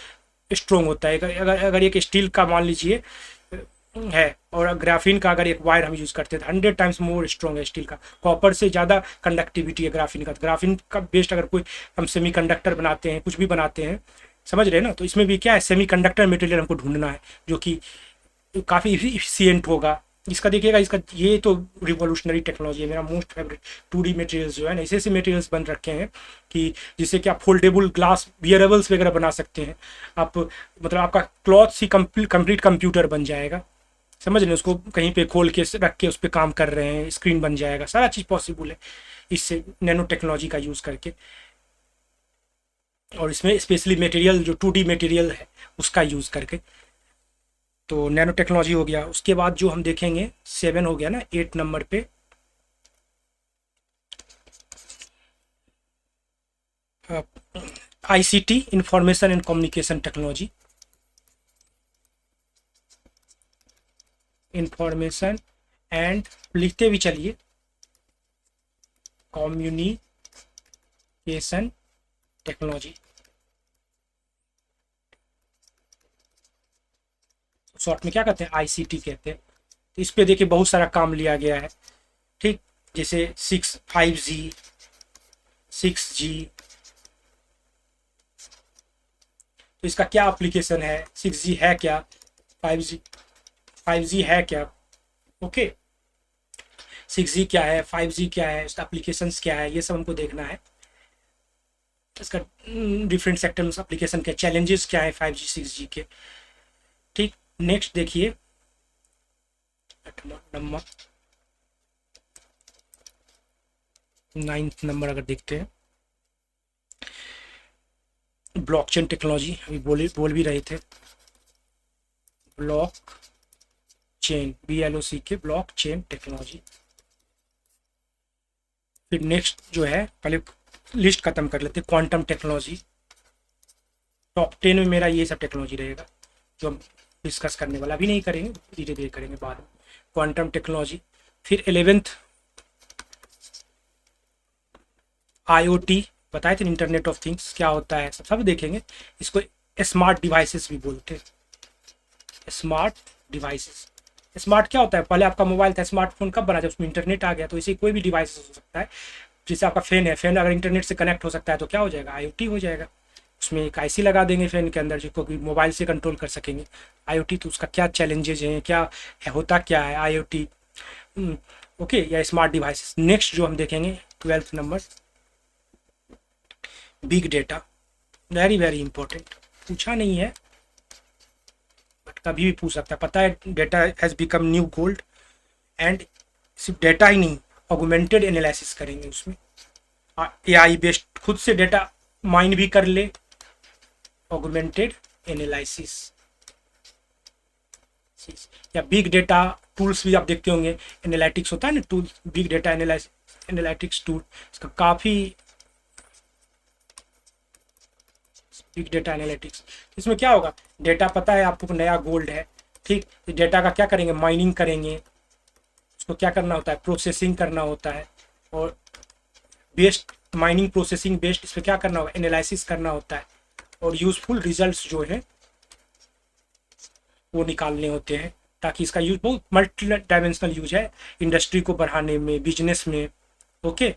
Speaker 1: स्ट्रोंग होता है। अगर एक स्टील का मान लीजिए है और ग्राफीन का अगर एक वायर हम यूज़ करते हैं तो 100 टाइम्स मोर स्ट्रॉन्ग है स्टील का, कॉपर से ज़्यादा कंडक्टिविटी है ग्राफीन का। तो ग्राफीन का बेस्ड अगर कोई हम सेमीकंडक्टर बनाते हैं, कुछ भी बनाते हैं, समझ रहे हैं ना, तो इसमें भी क्या है सेमीकंडक्टर मटेरियल हमको ढूंढना है जो कि काफ़ी इफिशियंट होगा। इसका देखिएगा, इसका ये तो रिवोल्यूशनरी टेक्नोलॉजी है, मेरा मोस्ट फेवरेट। 2D मटेरियल्स जो है ना ऐसे ऐसे मटेरियल्स बन रखे हैं कि जिससे कि आप फोल्डेबल ग्लास वियरेबल्स वगैरह बना सकते हैं आप, मतलब आपका क्लॉथ ही कंप्लीट कंप्यूटर बन जाएगा, समझ रहे हैं, उसको कहीं पे खोल के रख के उस पर काम कर रहे हैं, स्क्रीन बन जाएगा, सारा चीज़ पॉसिबल है इससे नैनो टेक्नोलॉजी का यूज़ करके। और इसमें स्पेशली मटेरियल जो 2D मटेरियल है उसका यूज़ करके, तो नैनो टेक्नोलॉजी हो गया। उसके बाद जो हम देखेंगे 7 हो गया ना, 8 नंबर पे ICT information and communication technology. Information and, लिखते भी चलिए, कम्युनिकेशन टेक्नोलॉजी, शॉर्ट में क्या कहते हैं, आईसीटी कहते हैं। तो इस पे देखिए बहुत सारा काम लिया गया है, ठीक, जैसे 5G 6G, तो इसका क्या एप्लीकेशन है, 6G है क्या, 5G 5G है क्या, ओके, 6G क्या है, 5G क्या है, इसका एप्लीकेशंस क्या है, ये सब हमको देखना है। इसका डिफरेंट सेक्टर में एप्लीकेशन के चैलेंजेस क्या है 5G 6G के, ठीक। नेक्स्ट देखिए 9th नंबर अगर देखते हैं, ब्लॉकचेन टेक्नोलॉजी, अभी बोल भी रहे थे, ब्लॉक चेन, BLOC के, ब्लॉक चेन टेक्नोलॉजी। फिर नेक्स्ट जो है, पहले लिस्ट खत्म कर लेते, क्वांटम टेक्नोलॉजी। टॉप 10 में मेरा ये सब टेक्नोलॉजी रहेगा जो हम डिस्कस करने वाला, अभी नहीं करेंगे, धीरे धीरे करेंगे बाद में, क्वांटम टेक्नोलॉजी। फिर 11th IoT, बताए थे इंटरनेट ऑफ थिंग्स क्या होता है, सब देखेंगे। इसको स्मार्ट डिवाइसेस भी बोलते हैं, स्मार्ट डिवाइसेस। स्मार्ट क्या होता है, पहले आपका मोबाइल था, स्मार्टफोन कब बना जब उसमें इंटरनेट आ गया, तो इसे कोई भी डिवाइस हो सकता है। जैसे आपका फैन है, फैन अगर इंटरनेट से कनेक्ट हो सकता है तो क्या हो जाएगा, IoT हो जाएगा। उसमें एक IC लगा देंगे फैन के अंदर जिसको कि मोबाइल से कंट्रोल कर सकेंगे। IoT, तो उसका क्या चैलेंजेज हैं, क्या है, होता क्या है IoT, ओके, या स्मार्ट डिवाइसेस। नेक्स्ट जो हम देखेंगे 12th number, big data, very very important, पूछा नहीं है बट कभी भी पूछ सकता है। पता है data has become new gold, and सिर्फ डेटा ही नहीं, ऑगमेंटेड एनालिसिस करेंगे उसमें, AI बेस्ड, खुद से डेटा माइन भी कर ले, ऑगमेंटेड एनालिसिस, या बिग डेटा टूल्स भी आप देखते होंगे, एनालिटिक्स होता है ना tool, big data analytics tool, इसका काफ़ी, बिग डेटा एनालिटिक्स। इसमें क्या होगा, डेटा पता है आपको नया गोल्ड है, ठीक, डेटा का क्या करेंगे, माइनिंग करेंगे, उसको क्या करना होता है, प्रोसेसिंग करना होता है, और बेस्ड माइनिंग प्रोसेसिंग बेस्ड इस पर क्या करना होगा, एनालिसिस करना होता है, और यूजफुल रिजल्ट्स जो है वो निकालने होते हैं, ताकि इसका यूज बहुत मल्टी डायमेंशनल यूज है इंडस्ट्री को बढ़ाने में, बिजनेस में, ओके।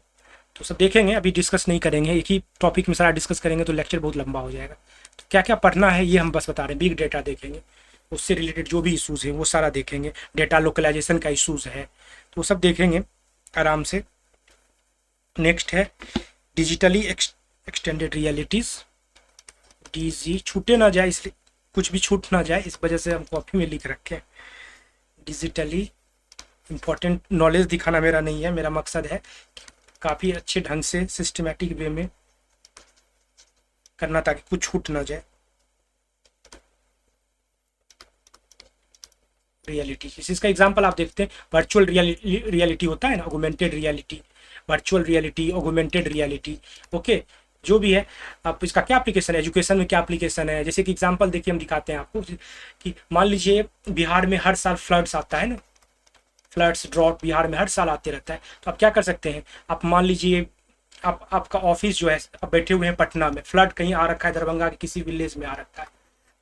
Speaker 1: तो सब देखेंगे, अभी डिस्कस नहीं करेंगे, एक ही टॉपिक में सारा डिस्कस करेंगे तो लेक्चर बहुत लंबा हो जाएगा। तो क्या क्या पढ़ना है ये हम बस बता रहे हैं। बिग डेटा देखेंगे, उससे रिलेटेड जो भी इशूज़ हैं वो सारा देखेंगे, डेटा लोकलाइजेशन का इशूज़ है तो वो सब देखेंगे आराम से। नेक्स्ट है डिजिटली एक्सटेंडेड रियलिटीज़, DG, छूटे ना जाए इसलिए, कुछ भी छूट ना जाए इस वजह से हम कॉपी में लिख रखे हैं। डिजिटली इम्पोर्टेंट नॉलेज दिखाना मेरा नहीं है, मेरा मकसद है काफ़ी अच्छे ढंग से सिस्टमेटिक वे में करना ताकि कुछ छूट ना जाए। रियलिटी, इसका एग्जांपल आप देखते हैं, वर्चुअल रियलिटी होता है ना, augmented reality, virtual reality, augmented reality, okay, जो भी है। आप इसका क्या एप्लीकेशन है, एजुकेशन में क्या एप्लीकेशन है, जैसे कि एग्जांपल देखिए हम दिखाते हैं आपको कि मान लीजिए बिहार में हर साल फ्लड्स आता है ना, फ्लड्स ड्रॉट बिहार में हर साल आते रहता है, तो आप क्या कर सकते हैं, आप मान लीजिए आपका ऑफिस जो है, आप बैठे हुए हैं पटना में, फ्लड कहीं आ रखा है, दरभंगा के किसी विलेज में आ रखा है,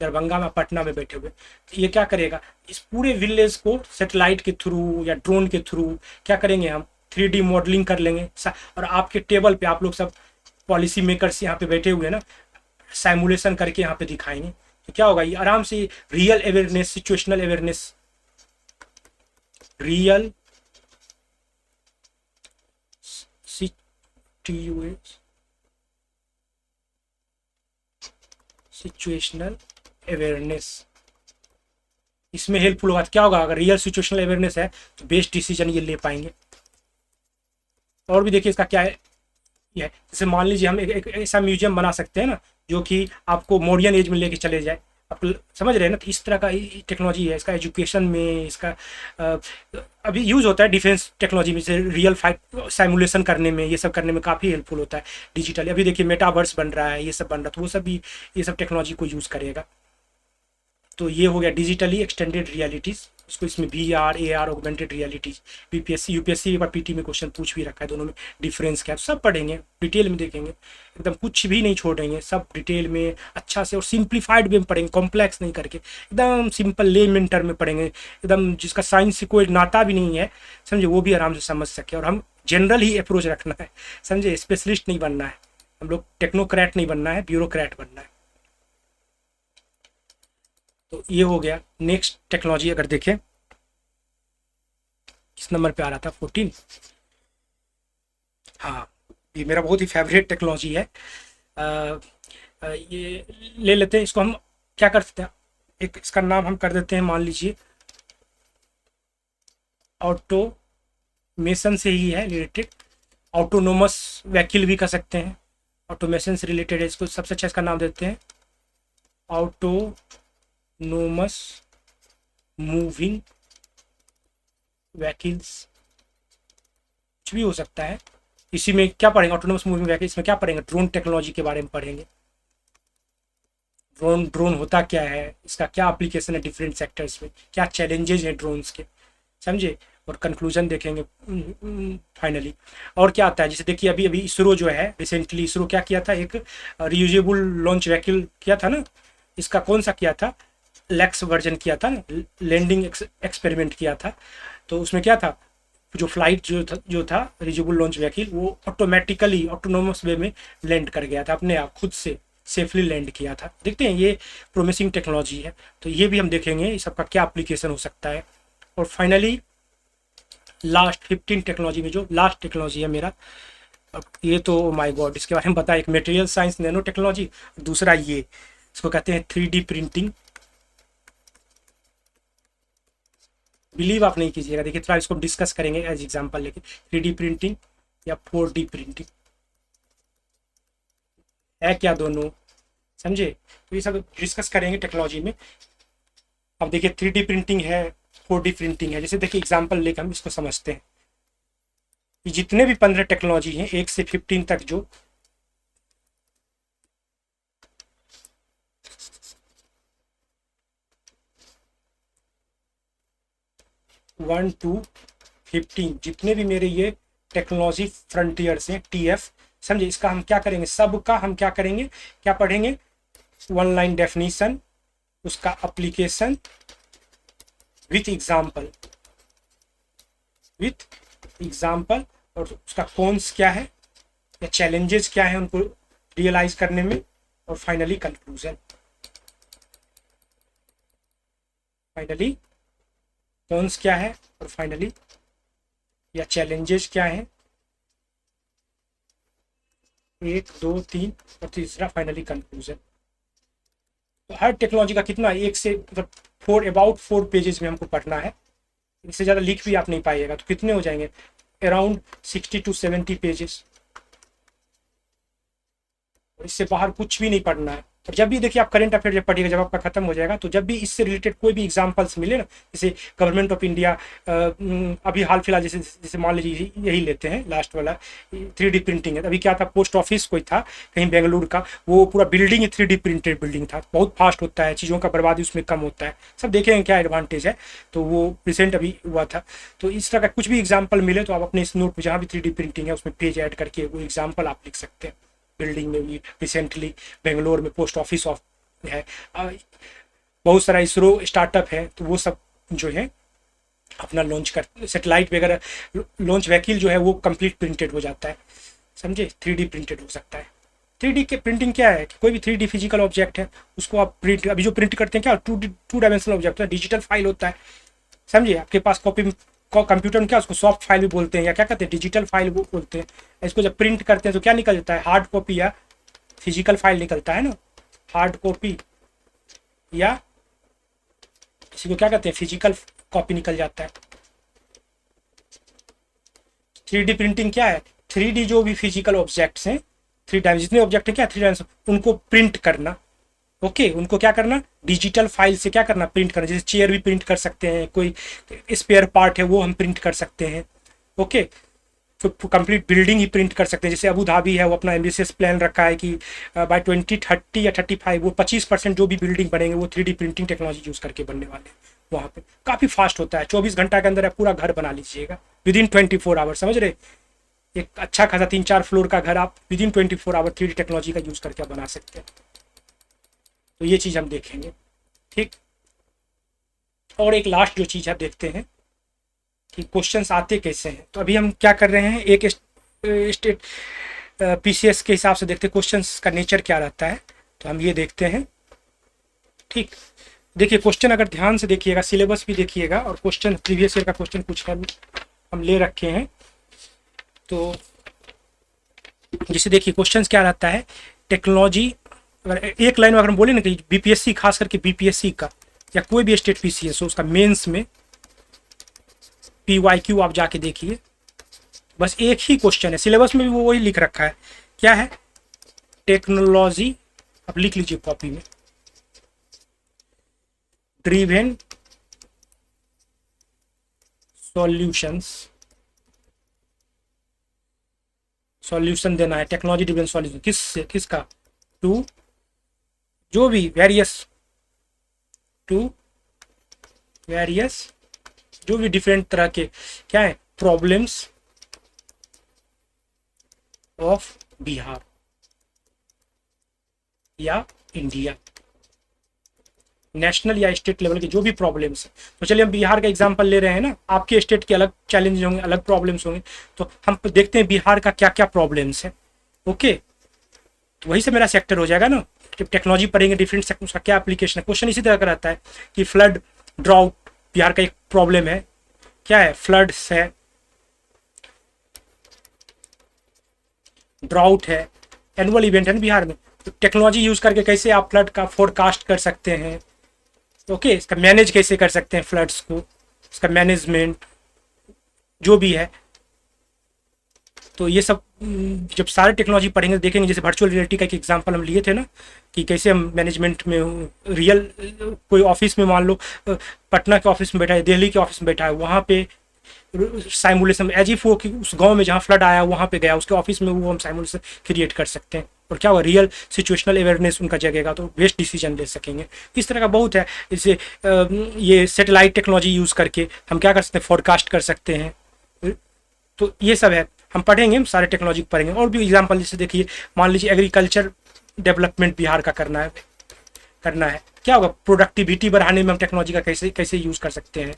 Speaker 1: दरभंगा में पटना में बैठे हुए, तो ये क्या करेगा, इस पूरे विलेज को सैटेलाइट के थ्रू या ड्रोन के थ्रू क्या करेंगे, हम 3D मॉडलिंग कर लेंगे, और आपके टेबल पे आप लोग सब पॉलिसी मेकर्स यहाँ पे बैठे हुए हैं ना, साइमुलेशन करके यहाँ पे दिखाएंगे, तो क्या होगा, ये आराम से real awareness, situational awareness, real situational awareness, इसमें हेल्पफुल होगा। क्या होगा, अगर रियल सिचुएशनल अवेयरनेस है तो बेस्ट डिसीजन ये ले पाएंगे। और भी देखिए इसका क्या है, ये जैसे मान लीजिए हम एक ऐसा म्यूजियम बना सकते हैं ना जो कि आपको मॉडर्न एज में लेके चले जाए, आप समझ रहे हैं ना, तो इस तरह का टेक्नोलॉजी है। इसका एजुकेशन में, इसका अभी यूज़ होता है डिफेंस टेक्नोलॉजी में, जैसे रियल फाइट साइमुलेशन करने में, ये सब करने में काफ़ी हेल्पफुल होता है डिजिटली। अभी देखिए मेटावर्स बन रहा है, ये सब बन रहा है, तो वो सब भी ये सब टेक्नोलॉजी को यूज़ करेगा। तो ये हो गया डिजिटली एक्सटेंडेड रियलिटीज़। उसको इसमें VR AR augmented reality, BPSC UPSC एक बार पीटी में क्वेश्चन पूछ भी रखा है, दोनों में डिफरेंस क्या है सब पढ़ेंगे, डिटेल में देखेंगे, एकदम कुछ भी नहीं छोड़ेंगे, सब डिटेल में अच्छा से और सिंप्लीफाइड वे में पढ़ेंगे, कॉम्प्लेक्स नहीं करके, एकदम सिंपल लेमन टर्म में पढ़ेंगे, एकदम जिसका साइंस से कोई नाता भी नहीं है, समझे, वो भी आराम से समझ सके। और हम जनरल ही अप्रोच रखना है, समझे, स्पेशलिस्ट नहीं बनना है हम लोग, टेक्नोक्रेट नहीं बनना है, ब्यूरोक्रेट बनना है। तो ये हो गया। नेक्स्ट टेक्नोलॉजी अगर देखें, किस नंबर पे आ रहा था, 14। हाँ, ये मेरा बहुत ही फेवरेट टेक्नोलॉजी है। ये ले लेते हैं, इसको हम क्या कर सकते हैं, एक इसका नाम हम कर देते हैं, मान लीजिए ऑटोमेशन से ही है रिलेटेड, ऑटोनोमस व्हीकल भी कर सकते हैं, ऑटोमेशन से रिलेटेड है, इसको सबसे अच्छा इसका नाम देते हैं ऑटोनोमस मूविंग व्हीकल्स, कुछ भी हो सकता है। इसी में क्या पढ़ेंगे, ऑटोनोमस मूविंग व्हीकल, इसमें क्या पढ़ेंगे, ड्रोन टेक्नोलॉजी के बारे में पढ़ेंगे, ड्रोन होता क्या है, इसका क्या एप्लीकेशन है डिफरेंट सेक्टर्स में, क्या चैलेंजेस हैं ड्रोन्स के, समझे, और कंक्लूजन देखेंगे फाइनली। और क्या आता है, जैसे देखिए अभी अभी इसरो जो है, रिसेंटली इसरो क्या किया था, एक रियूजेबल लॉन्च व्हीकल किया था ना, इसका कौन सा किया था, लेक्स वर्जन किया था ना, लैंडिंग एक्सपेरिमेंट किया था। तो उसमें क्या था, जो फ्लाइट जो था रियूजेबल लॉन्च व्हीकल, वो ऑटोमेटिकली ऑटोनोमस वे में लैंड कर गया था, अपने आप खुद से सेफली लैंड किया था। देखते हैं, ये प्रोमिसिंग टेक्नोलॉजी है, तो ये भी हम देखेंगे इस सबका क्या एप्लीकेशन हो सकता है। और फाइनली लास्ट 15 टेक्नोलॉजी में जो लास्ट टेक्नोलॉजी है मेरा, अब ये तो माय गॉड, इसके बारे में बताया, एक मटेरियल साइंस नैनो टेक्नोलॉजी, दूसरा ये इसको कहते हैं 3D प्रिंटिंग। बिलीव आप नहीं कीजिएगा, देखिए थोड़ा इसको डिस्कस करेंगे एज एग्जांपल लेके, 3D प्रिंटिंग या 4D प्रिंटिंग है क्या दोनों, समझे, तो ये सब डिस्कस करेंगे टेक्नोलॉजी में। अब देखिए 3D प्रिंटिंग है, 4D प्रिंटिंग है, जैसे देखिए एग्जांपल लेकर हम इसको समझते हैं। ये जितने भी 15 टेक्नोलॉजी हैं 1 से 15 तक, जो वन टू 15 जितने भी मेरे ये टेक्नोलॉजी फ्रंटियर्स हैं, TF, समझे, इसका हम क्या करेंगे, सबका हम क्या करेंगे, क्या पढ़ेंगे, वन लाइन डेफिनेशन, उसका application with example, with example, और उसका कॉन्स क्या है या चैलेंजेस क्या है उनको रियलाइज करने में, और फाइनली कंक्लूजन, फाइनली कॉन्स क्या है और फाइनली या चैलेंजेस क्या है, 1 2 3 और तीसरा फाइनली कंक्लूजन। तो हर टेक्नोलॉजी का कितना, 1 से मतलब 4 अबाउट 4 पेजेस में हमको पढ़ना है, इससे ज़्यादा लिख भी आप नहीं पाइएगा, तो कितने हो जाएंगे, अराउंड 60 to 70 पेजेस, इससे बाहर कुछ भी नहीं पढ़ना है। और जब भी देखिए आप करंट अफेयर जब पढ़िएगा, जब आपका खत्म हो जाएगा, तो जब भी इससे रिलेटेड कोई भी एग्जांपल्स मिले ना, जैसे गवर्नमेंट ऑफ इंडिया, अभी हाल फिलहाल जैसे जैसे मान लीजिए यही लेते हैं लास्ट वाला, 3D प्रिंटिंग है, अभी क्या था, पोस्ट ऑफिस कोई था कहीं बेंगलुरु का, वो पूरा बिल्डिंग ही 3D प्रिंटेड बिल्डिंग था, बहुत फास्ट होता है, चीज़ों का बर्बादी उसमें कम होता है, सब देखेंगे क्या एडवांटेज है। तो वो रिसेंट अभी हुआ था, तो इस तरह का कुछ भी एग्जाम्पल मिले तो आप अपने इस नोट में जहाँ भी 3D प्रिंटिंग है उसमें पेज ऐड करके वो एग्जाम्पल आप लिख सकते हैं। बिल्डिंग में भी रिसेंटली बेंगलोर में पोस्ट ऑफिस ऑफ है, बहुत सारा इसरो स्टार्टअप है, तो वो सब जो है अपना लॉन्च कर, सेटेलाइट वगैरह लॉन्च व्हीकल जो है वो कंप्लीट प्रिंटेड हो जाता है, समझे, 3D प्रिंटेड हो सकता है। 3D के प्रिंटिंग क्या है कि कोई भी 3D फिजिकल ऑब्जेक्ट है उसको आप प्रिंट, अभी जो प्रिंट करते हैं क्या, टू डायमेंशनल ऑब्जेक्ट है, डिजिटल फाइल होता है, समझिए, आपके पास कॉपी कंप्यूटर में क्या, उसको सॉफ्ट फाइल भी बोलते हैं, या क्या कहते हैं, डिजिटल फाइल बोलते हैं। इसको जब प्रिंट करते हैं तो क्या निकल जाता है, हार्ड कॉपी या फिजिकल फाइल निकलता है ना, हार्ड कॉपी या इसी को क्या कहते हैं, फिजिकल कॉपी निकल जाता है। 3D प्रिंटिंग क्या है, 3D जो भी फिजिकल ऑब्जेक्ट्स हैं, 3 डायमेंशन जितने ऑब्जेक्ट हैं क्या 3 डायमेंशन, उनको प्रिंट करना, ओके, उनको क्या करना, डिजिटल फाइल से क्या करना, प्रिंट करना। जैसे चेयर भी प्रिंट कर सकते हैं, कोई स्पेयर पार्ट है वो हम प्रिंट कर सकते हैं, ओके, तो कंप्लीट बिल्डिंग ही प्रिंट कर सकते हैं। जैसे अबू धाबी है, वो अपना एम्बिशियस प्लान रखा है कि बाय 2030 या 35 वो 25% जो भी बिल्डिंग बनेंगे वो 3D प्रिंटिंग टेक्नोलॉजी यूज़ करके बनने वाले हैं, वहाँ पे काफ़ी फास्ट होता है, 24 घंटा के अंदर आप पूरा घर बना लीजिएगा विदिन 24 आवर, समझ रहे। एक अच्छा खासा 3-4 फ्लोर का घर आप विदिन 24 आवर 3D टेक्नोलॉजी का यूज़ करके आप बना सकते हैं। तो ये चीज़ हम देखेंगे, ठीक। और एक लास्ट जो चीज़ आप देखते हैं कि क्वेश्चंस आते कैसे हैं। तो अभी हम क्या कर रहे हैं, एक स्टेट पीसीएस के हिसाब से देखते हैं क्वेश्चंस का नेचर क्या रहता है। तो हम ये देखते हैं, ठीक। देखिए क्वेश्चन अगर ध्यान से देखिएगा, सिलेबस भी देखिएगा और क्वेश्चन प्रीवियस ईयर का क्वेश्चन कुछ हम ले रखे हैं। तो जैसे देखिए क्वेश्चंस क्या रहता है, टेक्नोलॉजी, अगर एक लाइन में अगर हम बोले ना कि बीपीएससी, खास करके बीपीएससी का या कोई भी स्टेट पीसीएस हो, उसका मेंस में पीवाईक्यू आप जाके देखिए, बस एक ही क्वेश्चन है, सिलेबस में भी वो वही लिख रखा है, क्या है, टेक्नोलॉजी, आप लिख लीजिए कॉपी में, ड्रिवन सॉल्यूशन देना है, टेक्नोलॉजी ड्रिवन सॉल्यूशन किसका, टू जो भी वेरियस जो भी डिफरेंट तरह के क्या है प्रॉब्लम्स ऑफ बिहार या इंडिया, नेशनल या स्टेट लेवल के जो भी प्रॉब्लम्स है। तो चलिए हम बिहार का एग्जांपल ले रहे हैं ना, आपके स्टेट के अलग चैलेंज होंगे, अलग प्रॉब्लम्स होंगे, तो हम देखते हैं बिहार का क्या क्या प्रॉब्लम्स है। ओके, तो वही से मेरा सेक्टर हो जाएगा ना, जब टेक्नोलॉजी पढ़ेंगे डिफरेंट सेक्टर उसका क्या एप्लीकेशन है। क्वेश्चन इसी तरह का रहता है कि फ्लड, ड्राउट, बिहार का एक प्रॉब्लम है, क्या है, फ्लड्स है, ड्राउट है, एनुअल इवेंट है ना बिहार में, तो टेक्नोलॉजी यूज करके कैसे आप फ्लड का फोरकास्ट कर सकते हैं, ओके, इसका मैनेज कैसे कर सकते हैं फ्लड्स को, इसका मैनेजमेंट जो भी है। तो ये सब जब सारे टेक्नोलॉजी पढ़ेंगे देखेंगे, जैसे वर्चुअल रियलिटी का एक एग्जांपल हम लिए थे ना कि कैसे हम मैनेजमेंट में रियल, कोई ऑफिस में मान लो पटना के ऑफिस में बैठा है, दिल्ली के ऑफिस में बैठा है, वहाँ पे साइमुलेशन एज इफ वो कि उस गांव में जहाँ फ्लड आया वहाँ पे गया, उसके ऑफिस में वो हम साइमुलेशन क्रिएट कर सकते हैं और क्या होगा, रियल सिचुएशनल अवेयरनेस उनका जगेगा, तो बेस्ट डिसीजन ले सकेंगे। इस तरह का बहुत है। इसे ये सैटेलाइट टेक्नोलॉजी यूज़ करके हम क्या कर सकते हैं, फोरकास्ट कर सकते हैं। तो ये सब है, हम पढ़ेंगे, हम सारे टेक्नोलॉजी पढ़ेंगे। और भी एग्जाम्पल जैसे देखिए, मान लीजिए एग्रीकल्चर डेवलपमेंट बिहार का करना है, क्या होगा, प्रोडक्टिविटी बढ़ाने में हम टेक्नोलॉजी का कैसे यूज़ कर सकते हैं,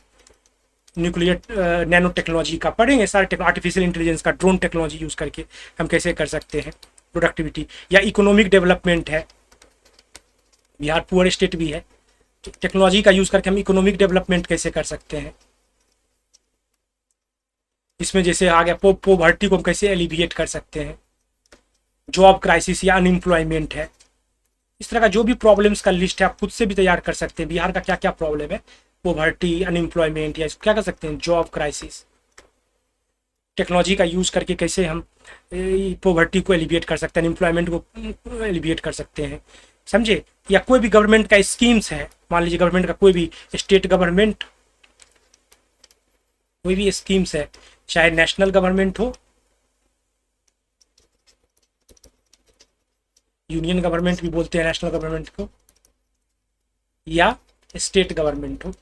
Speaker 1: न्यूक्लियर नैनो टेक्नोलॉजी का पढ़ेंगे सारे, आर्टिफिशियल इंटेलिजेंस का, ड्रोन टेक्नोलॉजी यूज़ करके हम कैसे कर सकते हैं प्रोडक्टिविटी, या इकोनॉमिक डेवलपमेंट है, बिहार पुअर स्टेट भी है, तो टेक्नोलॉजी का यूज़ करके हम इकोनॉमिक डेवलपमेंट कैसे कर सकते हैं। इसमें जैसे आ गया पॉवर्टी को हम कैसे एलिविएट कर सकते हैं, जॉब क्राइसिस या अनएम्प्लॉयमेंट है, इस तरह का जो भी प्रॉब्लम्स का लिस्ट है आप खुद से भी तैयार कर सकते हैं। बिहार का क्या क्या प्रॉब्लम है, पॉवर्टी, अनएम्प्लॉयमेंट, या इसको क्या कर सकते हैं, जॉब क्राइसिस, टेक्नोलॉजी का यूज़ करके कैसे हम पॉवर्टी को एलिविएट कर सकते हैं, अनएम्प्लॉयमेंट को एलिविएट कर सकते हैं, समझे। या कोई भी गवर्नमेंट का स्कीम्स है, मान लीजिए गवर्नमेंट का कोई भी स्टेट गवर्नमेंट कोई भी स्कीम्स है, चाहे नेशनल गवर्नमेंट हो, यूनियन गवर्नमेंट भी बोलते हैं नेशनल गवर्नमेंट को, या स्टेट गवर्नमेंट हो,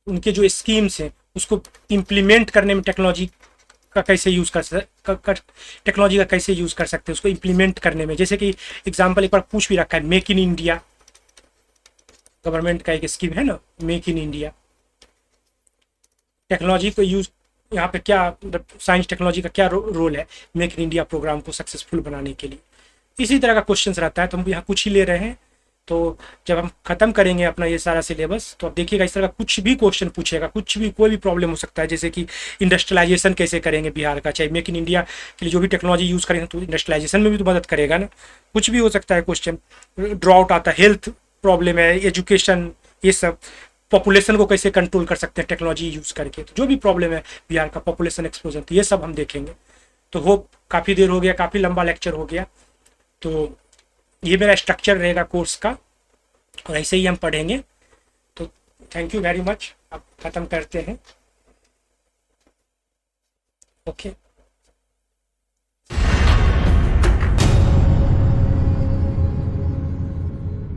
Speaker 1: उनके जो स्कीम्स हैं उसको इम्प्लीमेंट करने में टेक्नोलॉजी का कैसे यूज़ टेक्नोलॉजी का कैसे यूज़ कर सकते हैं उसको इम्प्लीमेंट करने में। जैसे कि एग्जांपल एक बार पूछ भी रखा है, मेक इन इंडिया गवर्नमेंट का एक स्कीम है ना, मेक इन इंडिया, टेक्नोलॉजी को यूज़ यहाँ पे क्या, साइंस टेक्नोलॉजी का क्या रोल है मेक इन इंडिया प्रोग्राम को सक्सेसफुल बनाने के लिए। इसी तरह का क्वेश्चन रहता है, तो हम यहाँ कुछ ही ले रहे हैं। तो जब हम खत्म करेंगे अपना ये सारा सिलेबस, तो आप देखिएगा इस तरह का कुछ भी क्वेश्चन पूछेगा, कुछ भी कोई भी प्रॉब्लम हो सकता है, जैसे कि इंडस्ट्रियलाइजेशन कैसे करेंगे बिहार का, चाहे मेक इन इंडिया के लिए जो भी टेक्नोलॉजी यूज़ करेंगे तो इंडस्ट्रियलाइजेशन में भी तो मदद करेगा ना, कुछ भी हो सकता है क्वेश्चन। ड्राउट आता है, हेल्थ प्रॉब्लम है, एजुकेशन, ये सब, पॉपुलेशन को कैसे कंट्रोल कर सकते हैं टेक्नोलॉजी यूज़ करके, तो जो भी प्रॉब्लम है बिहार का, पॉपुलेशन एक्सप्लोजन, तो ये सब हम देखेंगे। तो होप काफ़ी देर हो गया, काफ़ी लंबा लेक्चर हो गया, तो ये मेरा स्ट्रक्चर रहेगा कोर्स का और ऐसे ही हम पढ़ेंगे। तो थैंक यू वेरी मच, अब ख़त्म करते हैं। ओके।